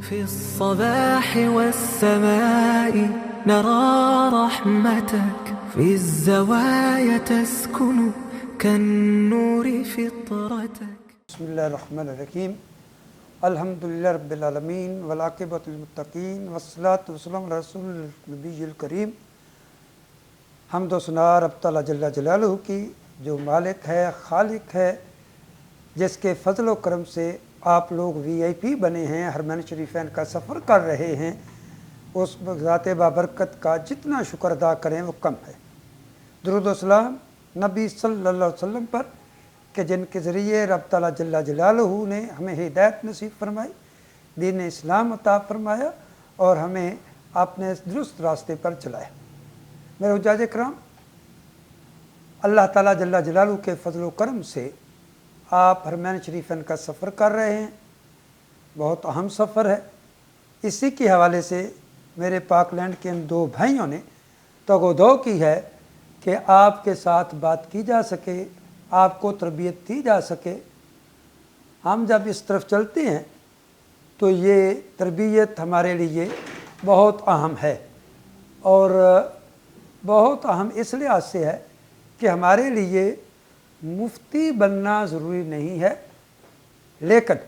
في الصباح والسماء نرى رحمتك في الزوايا تسكن كالنور فطرتك. بسم الله الرحمن الرحیم الحمد للہ رب العالمین والعاقبۃ للمتقین والصلاۃ والسلام علی رسول النبی الکریم. حمد و ثنا رب تعالیٰ جل جلالہ کی جو مالک ہے، خالق ہے، جس کے فضل و کرم سے آپ لوگ VIP بنے ہیں، حرمین شریفین کا سفر کر رہے ہیں. اس ذات بابرکت کا جتنا شکر ادا کریں وہ کم ہے. درود و سلام نبی صلی اللہ علیہ وسلم پر کہ جن کے ذریعے رب تعالیٰ جل جلالہ نے ہمیں ہدایت نصیب فرمائی، دین اسلام عطا فرمایا اور ہمیں اپنے درست راستے پر چلایا. میرے حجاج کرام، اللہ تعالیٰ جل جلالہ کے فضل و کرم سے آپ حرمین شریفین کا سفر کر رہے ہیں. بہت اہم سفر ہے. اسی کے حوالے سے میرے پاک لینڈ کے ان دو بھائیوں نے تگ و دو کی ہے کہ آپ کے ساتھ بات کی جا سکے، آپ کو تربیت دی جا سکے. ہم جب اس طرف چلتے ہیں تو یہ تربیت ہمارے لیے بہت اہم ہے، اور بہت اہم اس لحاظ سے ہے کہ ہمارے لیے مفتی بننا ضروری نہیں ہے، لیکن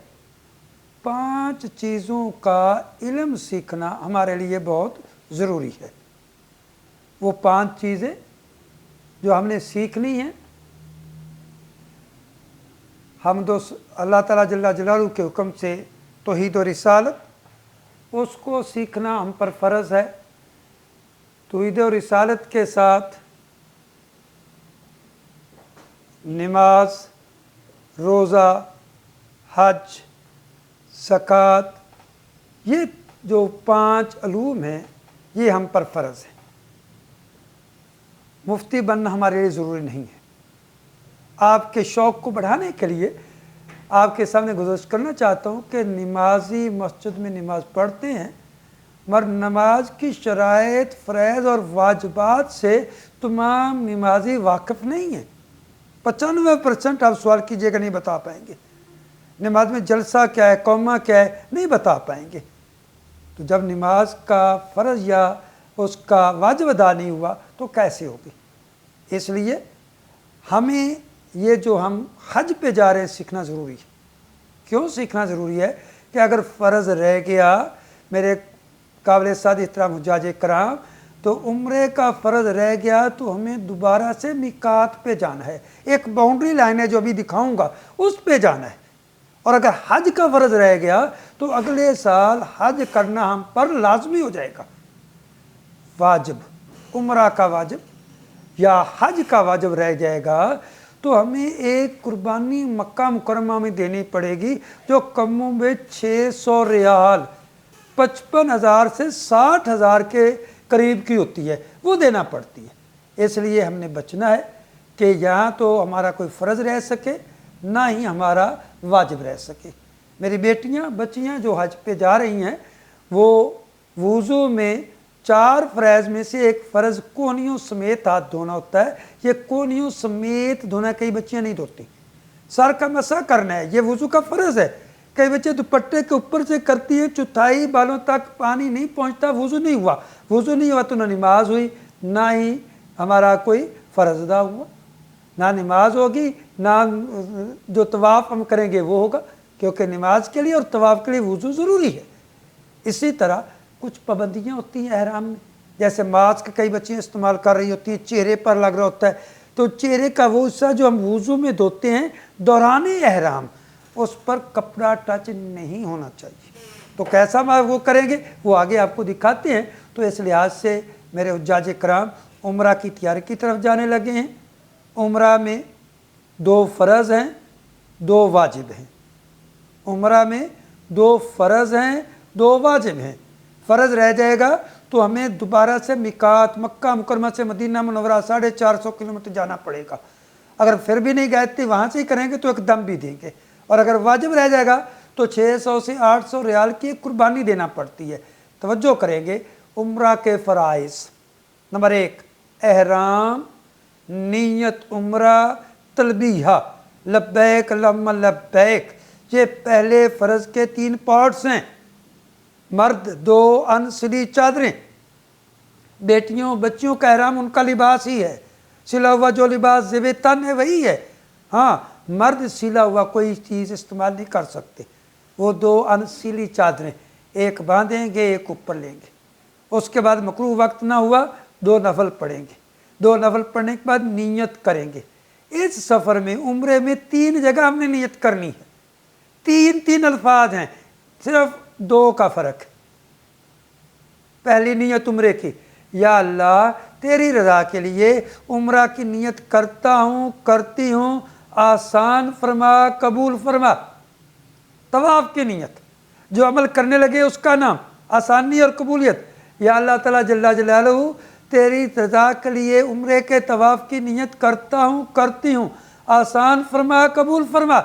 5 چیزوں کا علم سیکھنا ہمارے لیے بہت ضروری ہے. وہ 5 چیزیں جو ہم نے سیکھنی ہیں، اللہ تعالیٰ جل جلالہ کے حکم سے توحید و رسالت، اس کو سیکھنا ہم پر فرض ہے. توحید و رسالت کے ساتھ نماز، روزہ، حج، زکوٰۃ، یہ جو 5 علوم ہیں یہ ہم پر فرض ہے. مفتی بننا ہمارے لیے ضروری نہیں ہے. آپ کے شوق کو بڑھانے کے لیے آپ کے سامنے گزارش کرنا چاہتا ہوں کہ نمازی مسجد میں نماز پڑھتے ہیں، مگر نماز کی شرائط، فرائض اور واجبات سے تمام نمازی واقف نہیں ہیں. 95% آپ سوال کیجئے گا نہیں بتا پائیں گے. نماز میں جلسہ کیا ہے، قومہ کیا ہے، نہیں بتا پائیں گے. تو جب نماز کا فرض یا اس کا واجب ادا نہیں ہوا تو کیسے ہوگی؟ اس لیے ہمیں یہ جو ہم حج پہ جا رہے ہیں سیکھنا ضروری ہے. کیوں سیکھنا ضروری ہے؟ کہ اگر فرض رہ گیا، میرے قابل سعادت احترام حجاج کرام، تو عمرے کا فرض رہ گیا تو ہمیں دوبارہ سے میقات پہ جانا ہے. ایک باؤنڈری لائن ہے جو ابھی دکھاؤں گا، اس پہ جانا ہے. اور اگر حج کا فرض رہ گیا تو اگلے سال حج کرنا ہم پر لازمی ہو جائے گا. واجب، عمرہ کا واجب یا حج کا واجب رہ جائے گا تو ہمیں ایک قربانی مکہ مکرمہ میں دینی پڑے گی جو کم و بیش 600 ریال، 55,000 سے 60,000 کے قریب کی ہوتی ہے، وہ دینا پڑتی ہے. اس لیے ہم نے بچنا ہے کہ یہاں تو ہمارا کوئی فرض رہ سکے، نہ ہی ہمارا واجب رہ سکے. میری بیٹیاں، بچیاں جو حج پہ جا رہی ہیں، وہ وضو میں 4 فرائض میں سے ایک فرض کونیوں سمیت ہاتھ دھونا ہوتا ہے. یہ کونیوں سمیت دھونا کئی بچیاں نہیں دھوتی. سر کا مسح کرنا ہے، یہ وضو کا فرض ہے. کئی بچے دوپٹے کے اوپر سے کرتی ہیں، چوتھائی بالوں تک پانی نہیں پہنچتا، وضو نہیں ہوا. وضو نہیں ہوا تو نہ نماز ہوئی، نہ ہی ہمارا کوئی فرض ادا ہوا. نہ نماز ہوگی، نہ جو طواف ہم کریں گے وہ ہوگا، کیونکہ نماز کے لیے اور طواف کے لیے وضو ضروری ہے. اسی طرح کچھ پابندیاں ہوتی ہیں احرام میں، جیسے ماسک کئی بچیاں استعمال کر رہی ہوتی ہیں، چہرے پر لگ رہا ہوتا ہے، تو چہرے کا وہ حصہ جو ہم وضو میں دھوتے ہیں دوران احرام، اس پر کپڑا ٹچ نہیں ہونا چاہیے. تو کیسا وہ کریں گے وہ آگے آپ کو دکھاتے ہیں. تو اس لحاظ سے میرے حجاج کرام عمرہ کی تیاری کی طرف جانے لگے ہیں. عمرہ میں 2 فرض ہیں، 2 واجب ہیں. عمرہ میں 2 فرض ہیں، 2 واجب ہیں. فرض رہ جائے گا تو ہمیں دوبارہ سے میقات مکہ مکرمہ سے مدینہ منورہ 450 کلومیٹر جانا پڑے گا. اگر پھر بھی نہیں گئے تھے وہاں سے ہی کریں گے تو ایک دم بھی دیں گے. اور اگر واجب رہ جائے گا تو 600 سے 800 ریال کی قربانی دینا پڑتی ہے. توجہ کریں گے. عمرہ کے فرائض: نمبر 1 احرام، نیت عمرہ، تلبیہ، لبیک اللہم لبیک. یہ پہلے فرض کے 3 پارٹس ہیں. مرد 2 انسلی چادریں، بیٹیوں بچیوں کا احرام ان کا لباس ہی ہے، سلا ہوا جو لباس زیب تن ہے وہی ہے۔ ہاں مرد سلا ہوا کوئی چیز استعمال نہیں کر سکتے، وہ 2 انسلی چادریں، ایک باندھیں گے ایک اوپر لیں گے، اس کے بعد مکروہ وقت نہ ہوا 2 نفل پڑھیں گے، 2 نفل پڑھنے کے بعد نیت کریں گے۔ اس سفر میں عمرے میں 3 جگہ ہم نے نیت کرنی ہے، 3 الفاظ ہیں، صرف 2 کا فرق ہے۔ پہلی نیت عمرے کی، یا اللہ تیری رضا کے لیے عمرہ کی نیت کرتا ہوں کرتی ہوں، آسان فرما قبول فرما۔ طواف کی نیت، جو عمل کرنے لگے اس کا نام آسانی اور قبولیت، یا اللہ تعالیٰ جل جلالہ تیری رضا کے لیے عمرے کے طواف کی نیت کرتا ہوں کرتی ہوں، آسان فرما قبول فرما۔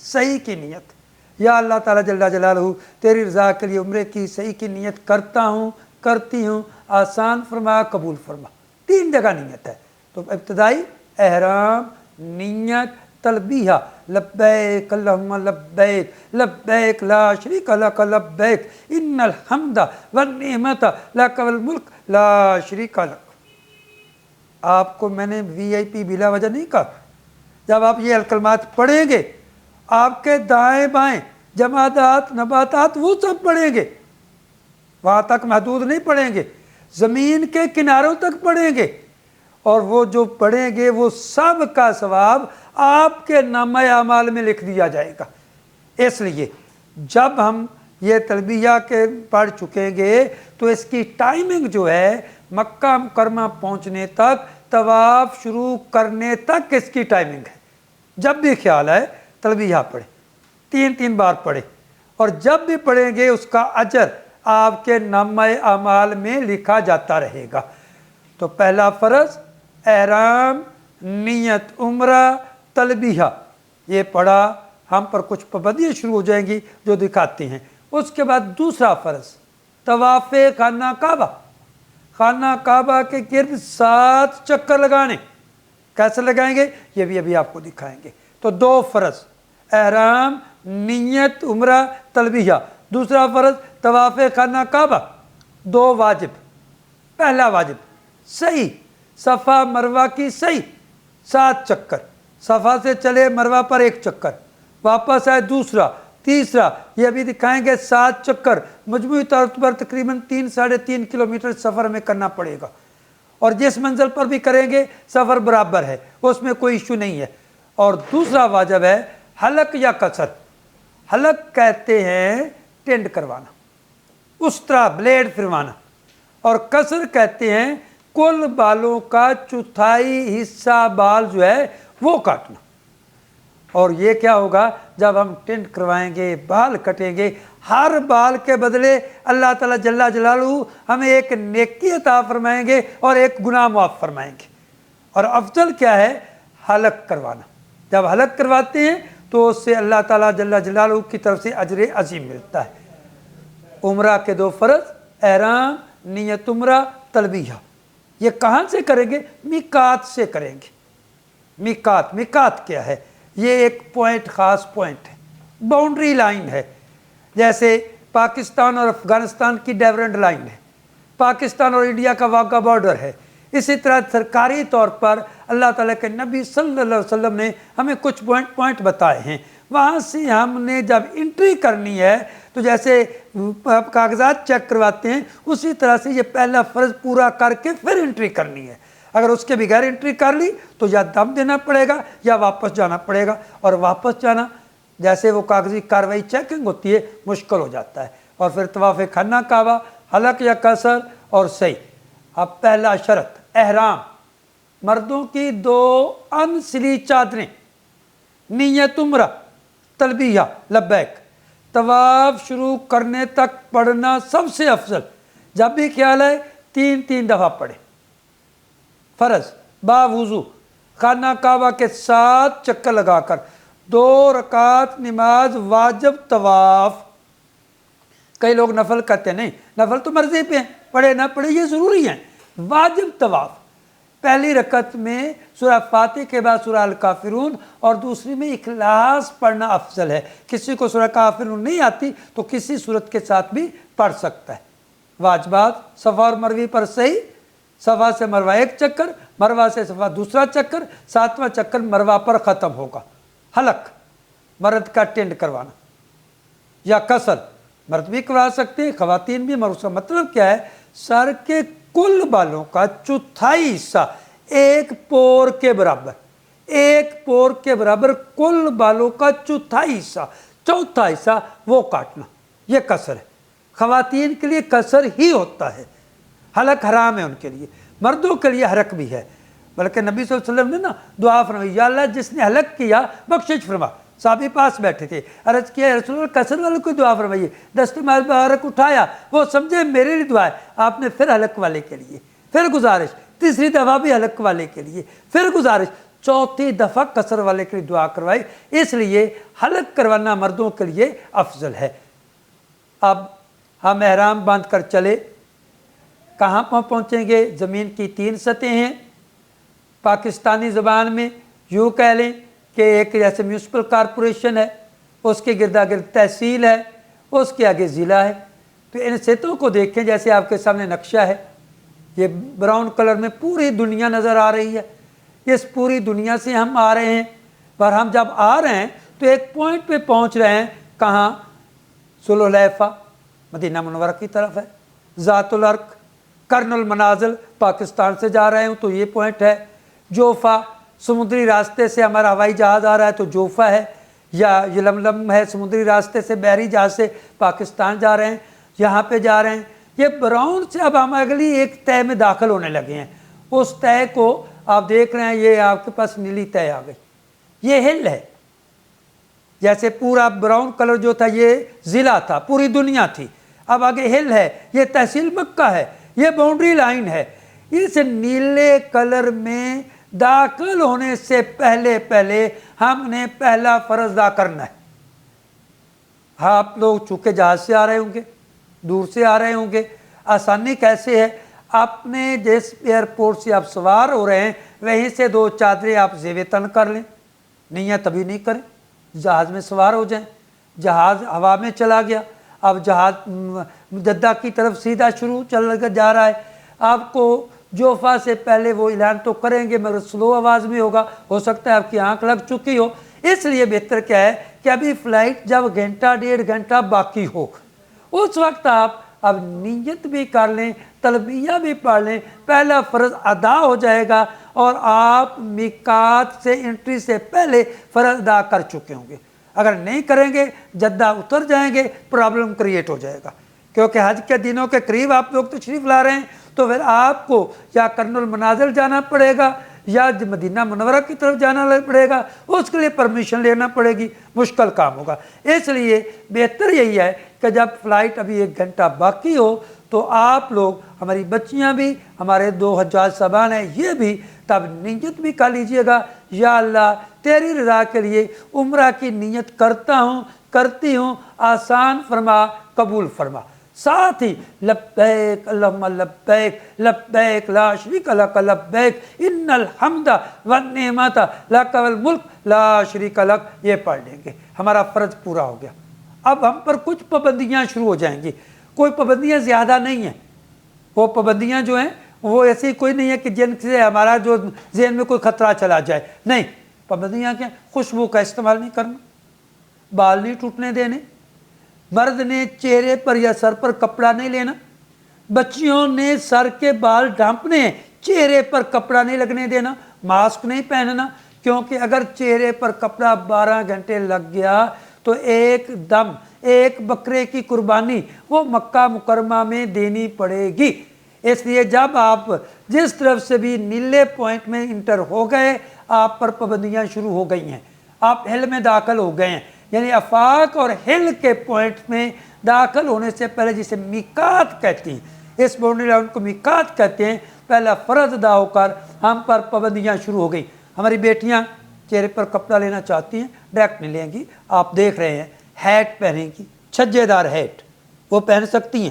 صحیح کی نیت، یا اللہ تعالیٰ جل جلالہ تیری رضا کے لیے عمرے کی صحیح کی نیت کرتا ہوں کرتی ہوں، آسان فرما قبول فرما۔ 3 جگہ نیت ہے۔ تو ابتدائی احرام، نیت، تلبیہ، لبیک اللہم لبیک لبیک لا شریک لک لبیک ان الحمد والنعمت لک والملک لا شریک لک۔ آپ کو میں نے VIP بلا وجہ نہیں کہا۔ جب آپ یہ الکلمات پڑھیں گے، آپ کے دائیں بائیں جمادات نباتات وہ سب پڑھیں گے، وہاں تک محدود نہیں پڑھیں گے، زمین کے کناروں تک پڑھیں گے، اور وہ جو پڑھیں گے وہ سب کا ثواب آپ کے نامہ اعمال میں لکھ دیا جائے گا۔ اس لیے جب ہم یہ تلبیہ کے پڑھ چکیں گے تو اس کی ٹائمنگ جو ہے مکہ مکرمہ پہنچنے تک، طواف شروع کرنے تک اس کی ٹائمنگ ہے۔ جب بھی خیال آئے تلبیہ پڑھیں، 3 بار پڑھیں، اور جب بھی پڑھیں گے اس کا اجر آپ کے نامہ اعمال میں لکھا جاتا رہے گا۔ تو پہلا فرض احرام، نیت عمرہ، تلبیہ، یہ پڑھا، ہم پر کچھ پابندیاں شروع ہو جائیں گی جو دکھاتے ہیں۔ اس کے بعد دوسرا فرض طواف خانہ کعبہ، خانہ کعبہ کے گرد 7 چکر لگانے۔ کیسے لگائیں گے یہ بھی ابھی آپ کو دکھائیں گے۔ تو 2 فرض، احرام، نیت عمرہ، تلبیہ۔ دوسرا فرض طواف خانہ کعبہ۔ 2 واجب۔ پہلا واجب صحیح صفا مروہ کی صحیح 7 چکر، صفا سے چلے مروہ پر 1 چکر، واپس آئے دوسرا، تیسرا، یہ بھی دکھائیں گے 7 چکر، مجموعی طور پر تقریباً 3-3.5 کلومیٹر سفر میں کرنا پڑے گا، اور جس منزل پر بھی کریں گے سفر برابر ہے، اس میں کوئی ایشو نہیں ہے۔ اور دوسرا واجب ہے حلق یا قصر۔ حلق کہتے ہیں ٹینڈ کروانا، اس طرح بلیڈ پھروانا، اور قصر کہتے ہیں کل بالوں کا 1/4 حصہ بال جو ہے وہ کاٹنا۔ اور یہ کیا ہوگا جب ہم ٹینڈ کروائیں گے، بال کٹیں گے، ہر بال کے بدلے اللہ تعالیٰ جل جلالہ ہمیں ایک نیکی عطا فرمائیں گے اور ایک گناہ معاف فرمائیں گے۔ اور افضل کیا ہے؟ حلق کروانا۔ جب حلق کرواتے ہیں تو اس سے اللہ تعالیٰ جل جلالہ کی طرف سے اجر عظیم ملتا ہے۔ عمرہ کے 2 فرض، احرام، نیت عمرہ، تلبیہ، یہ کہاں سے کریں گے؟ میقات سے کریں گے۔ میقات، میقات کیا ہے؟ یہ ایک پوائنٹ، خاص پوائنٹ ہے، باؤنڈری لائن ہے، جیسے پاکستان اور افغانستان کی ڈیورنٹ لائن ہے، پاکستان اور انڈیا کا واگا بارڈر ہے۔ اسی طرح سرکاری طور پر اللہ تعالیٰ کے نبی صلی اللہ علیہ وسلم نے ہمیں کچھ پوائنٹ بتائے ہیں، وہاں سے ہم نے جب انٹری کرنی ہے تو جیسے کاغذات چیک کرواتے ہیں اسی طرح سے یہ پہلا فرض پورا کر کے پھر انٹری کرنی ہے۔ اگر اس کے بغیر انٹری کر لی تو یا دم دینا پڑے گا یا واپس جانا پڑے گا، اور واپس جانا جیسے وہ کاغذی کارروائی چیکنگ ہوتی ہے مشکل ہو جاتا ہے۔ اور پھر طواف خانہ کعبہ، حلق یا قصر اور صحیح۔ اب پہلا شرط احرام، مردوں کی 2 انسلی چادریں، نیت عمرہ، تلبیہ لبیک، طواف شروع کرنے تک پڑھنا سب سے افضل۔ جب بھی خیال ہے 3 دفعہ پڑھیں۔ فرض باوضو خانہ کعبہ کے 7 چکر لگا کر 2 رکعت نماز واجب طواف۔ کئی لوگ نفل کہتے ہیں، نہیں نفل تو مرضی پہ ہیں، پڑھے نہ پڑھے یہ ضروری ہیں۔ واجب طواف پہلی رکعت میں سورہ فاتح کے بعد سورہ الکافرون اور دوسری میں اخلاص پڑھنا افضل ہے۔ کسی کو سورہ کافرون نہیں آتی تو کسی صورت کے ساتھ بھی پڑھ سکتا ہے۔ واجبات صفا اور مروی پر صحیح، صفا سے مروہ ایک چکر، مروہ سے صفا دوسرا چکر، 7واں چکر مروہ پر ختم ہوگا۔ حلق مرد کا ٹینڈ کروانا یا قصر مرد بھی کروا سکتے ہیں، خواتین بھی، مگر اس کا مطلب کیا ہے؟ سر کے کل بالوں کا چوتھائی حصہ ایک پور کے برابر، ایک پور کے برابر کل بالوں کا چوتھائی حصہ، چوتھا حصہ وہ کاٹنا، یہ قصر ہے۔ خواتین کے لیے قصر ہی ہوتا ہے، حلق حرام ہے ان کے لیے، مردوں کے لیے حلق بھی ہے۔ بلکہ نبی صلی اللہ علیہ وسلم نے نا دعا فرمائی، یا اللہ جس نے حلق کیا بخشش فرما۔ صحابی پاس بیٹھے تھے، عرض کیا رسول اللہ قصر والے کو دعا فرمائیے، دست مبارک اٹھایا، وہ سمجھے میرے لیے دعا ہے۔ آپ نے پھر حلق والے کے لیے، پھر گزارش، تیسری دفعہ بھی حلق والے کے لیے، پھر گزارش، چوتھی دفعہ قصر والے کے لیے دعا کروائی۔ اس لیے حلق کروانا مردوں کے لیے افضل ہے۔ اب ہم احرام باندھ کر چلے، کہاں پہنچیں گے؟ زمین کی 3 سطحیں ہیں، پاکستانی زبان میں یوں کہہ لیں کہ ایک جیسے میونسپل کارپوریشن ہے، اس کے گردا گرد تحصیل ہے، اس کے آگے ضلع ہے۔ تو ان سطحوں کو دیکھیں، جیسے آپ کے سامنے نقشہ ہے، یہ براؤن کلر میں پوری دنیا نظر آ رہی ہے۔ اس پوری دنیا سے ہم آ رہے ہیں، پر ہم جب آ رہے ہیں تو ایک پوائنٹ پہ پہنچ رہے ہیں، کہاں؟ ذوالحلیفہ مدینہ منورہ کی طرف ہے، ذات العرق، کرن المنازل پاکستان سے جا رہے ہوں تو یہ پوائنٹ ہے، جوفا سمندری راستے سے ہمارا ہوائی جہاز آ رہا ہے تو جوفا ہے، یا یلملم ہے سمندری راستے سے بحری جہاز سے پاکستان جا رہے ہیں، یہاں پہ جا رہے ہیں۔ یہ براؤن سے اب ہم اگلی ایک طے میں داخل ہونے لگے ہیں، اس طے کو آپ دیکھ رہے ہیں، یہ آپ کے پاس نیلی طے آ گئی، یہ ہل ہے۔ جیسے پورا براؤن کلر جو تھا یہ ضلع تھا، پوری دنیا تھی، اب آگے ہل ہے، یہ تحصیل مکہ ہے، یہ باؤنڈری لائن ہے۔ اس نیلے کلر میں داخل ہونے سے پہلے ہم نے پہلا فرض ادا کرنا ہے۔ آپ لوگ چونکہ جہاز سے آ رہے ہوں گے، دور سے آ رہے ہوں گے، آسانی کیسے ہے؟ اپنے جس ایئرپورٹ سے آپ سوار ہو رہے ہیں وہیں سے 2 چادریں آپ زیب تن کر لیں، نیت ابھی نہیں کریں، جہاز میں سوار ہو جائیں، جہاز ہوا میں چلا گیا، اب جہاز جدہ کی طرف سیدھا چل کر جا رہا ہے، آپ کو جوفا سے پہلے وہ اعلان تو کریں گے مگر سلو آواز میں ہوگا، ہو سکتا ہے آپ کی آنکھ لگ چکی ہو۔ اس لیے بہتر کیا ہے کہ ابھی فلائٹ جب گھنٹہ 1.5 گھنٹہ باقی ہو، اس وقت آپ اب نیت بھی کر لیں، تلبیہ بھی پڑھ لیں، پہلا فرض ادا ہو جائے گا اور آپ میقات سے انٹری سے پہلے فرض ادا کر چکے ہوں گے۔ اگر نہیں کریں گے جدہ اتر جائیں گے، پرابلم کریٹ ہو جائے گا، کیونکہ حج کے دنوں کے قریب آپ لوگ تشریف لا رہے ہیں، تو پھر آپ کو یا کرن المنازل جانا پڑے گا یا مدینہ منورہ کی طرف جانا پڑے گا، اس کے لیے پرمیشن لینا پڑے گی، مشکل کام ہوگا۔ اس لیے بہتر یہی ہے کہ جب فلائٹ ابھی 1 گھنٹہ باقی ہو تو آپ لوگ، ہماری بچیاں بھی، ہمارے 2 حجاج صاحبان ہیں یہ بھی، تب نیت بھی کر لیجئے گا، یا اللہ تیری رضا کے لیے عمرہ کی نیت کرتا ہوں، کرتی ہوں، آسان فرما، قبول فرما۔ ساتھ ہی لبیک اللہم لبیک لبیک لا شریک لک لبیک ان الحمد والنعمت لک والملک لا شریک لک، یہ پڑھ لیں گے، ہمارا فرض پورا ہو گیا۔ اب ہم پر کچھ پابندیاں شروع ہو جائیں گی، کوئی پابندیاں زیادہ نہیں ہیں، وہ پابندیاں جو ہیں وہ ایسی کوئی نہیں ہے کہ جن سے ہمارا جو ذہن میں کوئی خطرہ چلا جائے، نہیں۔ پابندیاں کیا؟ خوشبو کا استعمال نہیں کرنا، بال نہیں ٹوٹنے دینے، مرد نے چہرے پر یا سر پر کپڑا نہیں لینا، بچیوں نے سر کے بال ڈھانپنے ہیں، چہرے پر کپڑا نہیں لگنے دینا، ماسک نہیں پہننا، کیونکہ اگر چہرے پر کپڑا 12 گھنٹے لگ گیا تو ایک دم ایک بکرے کی قربانی وہ مکہ مکرمہ میں دینی پڑے گی۔ اس لیے جب آپ جس طرف سے بھی نیلے پوائنٹ میں انٹر ہو گئے، آپ پر پابندیاں شروع ہو گئی ہیں، آپ ہل میں داخل ہو گئے ہیں، یعنی افاق اور ہل کے پوائنٹ میں داخل ہونے سے پہلے، جسے میقات کہتے ہیں، اس باؤنڈری لائن کو میقات کہتے ہیں، پہلا فرض ادا ہو کر ہم پر پابندیاں شروع ہو گئی۔ ہماری بیٹیاں چہرے پر کپڑا لینا چاہتی ہیں، ڈائریکٹ نہیں لیں گی، آپ دیکھ رہے ہیں، ہیٹ پہنیں گی، چھجے دار ہیٹ وہ پہن سکتی ہیں،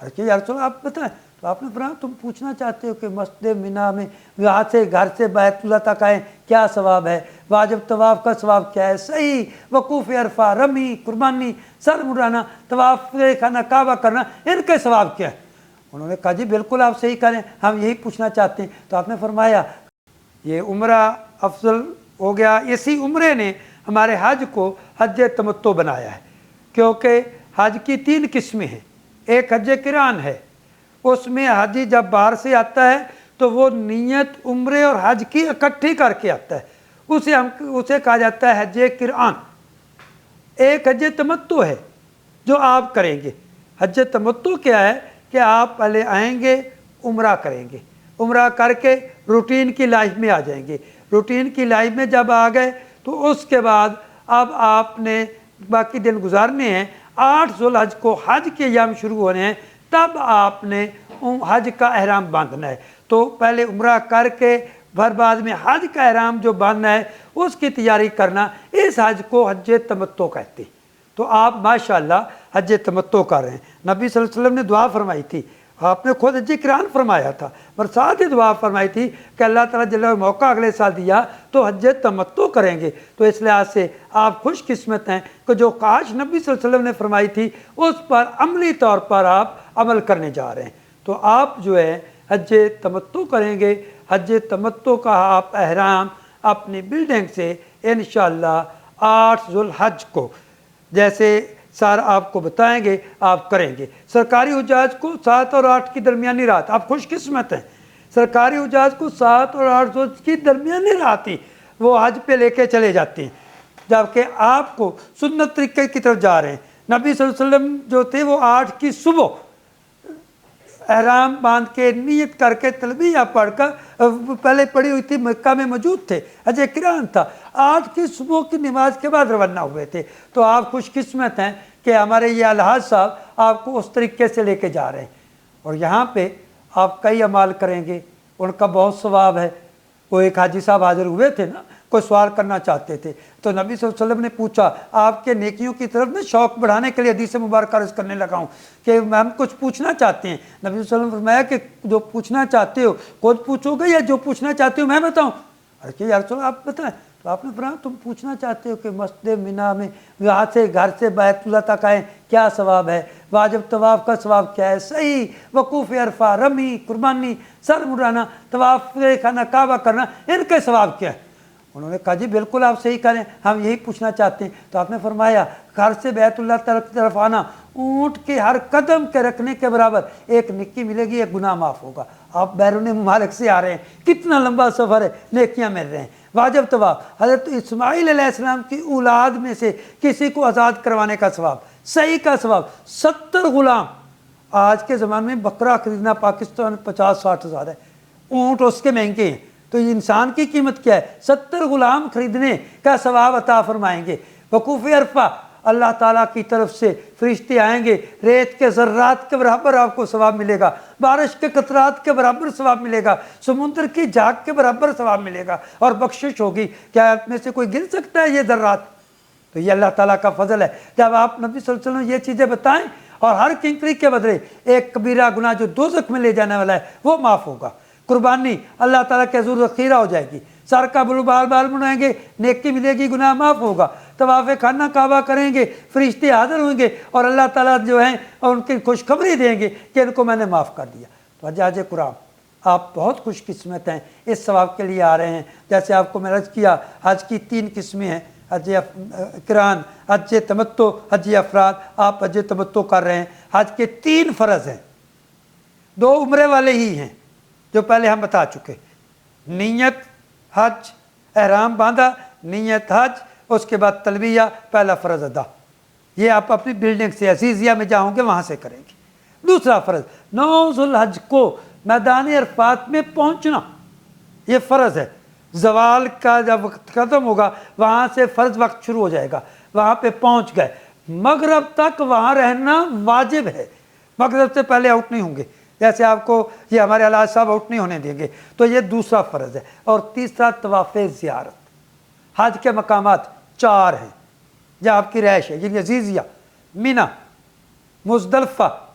کہ یا رسول اللہ آپ بتائیں، تو آپ نے فرمایا تم پوچھنا چاہتے ہو کہ مسجد مینا میں وہاں سے گھر سے بیت اللہ تک آئیں کیا ثواب ہے، واجب طواف کا ثواب کیا ہے، صحیح وقوف عرفہ، رمی، قربانی، سر مڑانا، طواف خانہ کعبہ کرنا، ان کے ثواب کیا ہے؟ انہوں نے کہا جی بالکل آپ صحیح کریں، ہم یہی پوچھنا چاہتے ہیں۔ تو آپ نے فرمایا یہ عمرہ افضل ہو گیا، اسی عمرے نے ہمارے حج کو حج تمتع بنایا ہے، کیونکہ حج کی 3 قسمیں ہیں۔ ایک حج قران ہے، اس میں حاجی جب باہر سے آتا ہے تو وہ نیت عمرے اور حج کی اکٹھی کر کے آتا ہے، اسے کہا جاتا ہے حج قران۔ ایک حج تمتع ہے جو آپ کریں گے۔ حج تمتع کیا ہے کہ آپ پہلے آئیں گے، عمرہ کریں گے، عمرہ کر کے روٹین کی لائف میں آ جائیں گے۔ روٹین کی لائف میں جب آ گئے تو اس کے بعد اب آپ نے باقی دن گزارنے ہیں۔ 8 ذوالحج کو حج کے ایام شروع ہونے ہیں، تب آپ نے حج کا احرام باندھنا ہے۔ تو پہلے عمرہ کر کے پھر بعد میں حج کا احرام جو باندھنا ہے اس کی تیاری کرنا، اس حج کو حج تمتع کہتے ہیں۔ تو آپ ماشاءاللہ حج تمتع کر رہے ہیں۔ نبی صلی اللہ علیہ وسلم نے دعا فرمائی تھی، آپ نے خود حج قران فرمایا تھا، پر ساتھ ہی دعا فرمائی تھی کہ اللہ تعالیٰ جل وعلا موقع اگلے سال دیا تو حج تمتع کریں گے۔ تو اس لحاظ سے آپ خوش قسمت ہیں کہ جو کاش نبی صلی اللہ علیہ وسلم نے فرمائی تھی اس پر عملی طور پر آپ عمل کرنے جا رہے ہیں۔ تو آپ جو ہے حج تمتع کریں گے۔ حج تمتع کا آپ احرام اپنی بلڈنگ سے انشاءاللہ 8 ذوالحج کو جیسے سر آپ کو بتائیں گے آپ کریں گے۔ سرکاری حجاج کو 7 اور 8 کی درمیانی رات، آپ خوش قسمت ہیں، سرکاری حجاج کو 7 اور 8 ذوالحج کی درمیانی رات ہی وہ حج پہ لے کے چلے جاتے ہیں، جبکہ آپ کو سنت طریقے کی طرف جا رہے ہیں۔ نبی صلی اللہ علیہ وسلم جو تھے وہ 8 کی صبح احرام باندھ کے نیت کر کے تلبیہ پڑھ کر پہلے پڑھی ہوئی تھی، مکہ میں موجود تھے، حج قران تھا، 8 کی صبح کی نماز کے بعد روانہ ہوئے تھے۔ تو آپ خوش قسمت ہیں کہ ہمارے یہ الحاج صاحب آپ کو اس طریقے سے لے کے جا رہے ہیں، اور یہاں پہ آپ کئی اعمال کریں گے، ان کا بہت ثواب ہے۔ وہ ایک حاجی صاحب حاضر ہوئے تھے نا، کوئی سوال کرنا چاہتے تھے، تو نبی صلی اللہ علیہ وسلم نے پوچھا، آپ کے نیکیوں کی طرف میں شوق بڑھانے کے لیے حدیث مبارکہ عرض کرنے لگا ہوں کہ ہم کچھ پوچھنا چاہتے ہیں۔ نبی صلی اللہ علیہ وسلم نے فرمایا کہ جو پوچھنا چاہتے ہو خود پوچھو گے یا جو پوچھنا چاہتے ہو میں بتاؤں؟ کہ یا رسول اللہ آپ بتائیں۔ تو آپ نے فرمایا تم پوچھنا چاہتے ہو کہ مسجد مینا میں وہاں سے گھر سے بیت اللہ تک آئیں کیا ثواب ہے، واجب طواف کا ثواب کیا ہے، صحیح وقوف عرفہ، رمی، قربانی، سر مڑانا، طواف خانہ کعبہ کرنا، ان کے ثواب کیا ہے؟ انہوں نے کہا جی بالکل آپ صحیح کریں، ہم یہی پوچھنا چاہتے ہیں۔ تو آپ نے فرمایا گھر سے بیت اللہ کی طرف آنا اونٹ کے ہر قدم کے رکھنے کے برابر، ایک نیکی ملے گی، ایک گناہ معاف ہوگا۔ آپ بیرون ممالک سے آ رہے ہیں، کتنا لمبا سفر ہے، نیکیاں مل رہے ہیں۔ واجب طواف، حضرت اسماعیل علیہ السلام کی اولاد میں سے کسی کو آزاد کروانے کا ثواب، صحیح کا ثواب، 70 غلام۔ آج کے زمانے میں بکرا خریدنا پاکستان 50-60 ہزار ہے، اونٹ اس کے مہنگے ہیں، تو یہ انسان کی قیمت کیا ہے؟ 70 غلام خریدنے کا ثواب عطا فرمائیں گے۔ وقوف عرفہ، اللہ تعالیٰ کی طرف سے فرشتے آئیں گے، ریت کے ذرات کے برابر آپ کو ثواب ملے گا، بارش کے قطرات کے برابر ثواب ملے گا، سمندر کی جھاگ کے برابر ثواب ملے گا، اور بخشش ہوگی۔ کیا آپ میں سے کوئی گر سکتا ہے یہ ذرات؟ تو یہ اللہ تعالیٰ کا فضل ہے۔ جب آپ نبی صلی اللہ علیہ وسلم یہ چیزیں بتائیں، اور ہر کنکری کے بدلے ایک کبیرہ گناہ جو دوزخ میں لے جانے والا ہے وہ معاف ہوگا۔ قربانی اللہ تعالیٰ کے حضور ذخیرہ ہو جائے گی، سر کا بال بال بنائیں گے، نیکی ملے گی، گناہ معاف ہوگا۔ طواف خانہ کعبہ کریں گے، فرشتے حاضر ہوئیں گے، اور اللہ تعالیٰ جو ہیں ان کی خوشخبری دیں گے کہ ان کو میں نے معاف کر دیا۔ تو حج قران آپ بہت خوش قسمت ہیں، اس ثواب کے لیے آ رہے ہیں۔ جیسے آپ کو میں عرض کیا حج کی 3 قسمیں ہیں، حج قران، حج تمتع، حج افراد۔ آپ حج تمتع کر رہے ہیں۔ حج کے 3 فرض ہیں، 2 عمرے والے ہی ہیں جو پہلے ہم بتا چکے، نیت حج، احرام باندھا، نیت حج، اس کے بعد تلبیہ، پہلا فرض ادا۔ یہ آپ اپنی بلڈنگ سے عزیزیہ میں جاؤں گے وہاں سے کریں گے۔ دوسرا فرض 9 ذوالحج کو میدان عرفات میں پہنچنا، یہ فرض ہے۔ زوال کا جب وقت ختم ہوگا وہاں سے فرض وقت شروع ہو جائے گا، وہاں پہ پہنچ گئے، مغرب تک وہاں رہنا واجب ہے، مغرب سے پہلے آؤٹ نہیں ہوں گے، جیسے آپ کو یہ ہمارے الحاج صاحب آؤٹ نہیں ہونے دیں گے۔ تو یہ دوسرا فرض ہے۔ اور تیسرا طواف زیارت۔ حج کے مقامات 4 ہیں جہاں آپ کی رہائش ہے، یعنی عزیزیہ، مینا، مزدلفہ،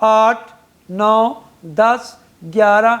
8, 9, 10, 11,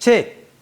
6,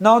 9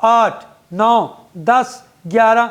8, 9, 10, 11,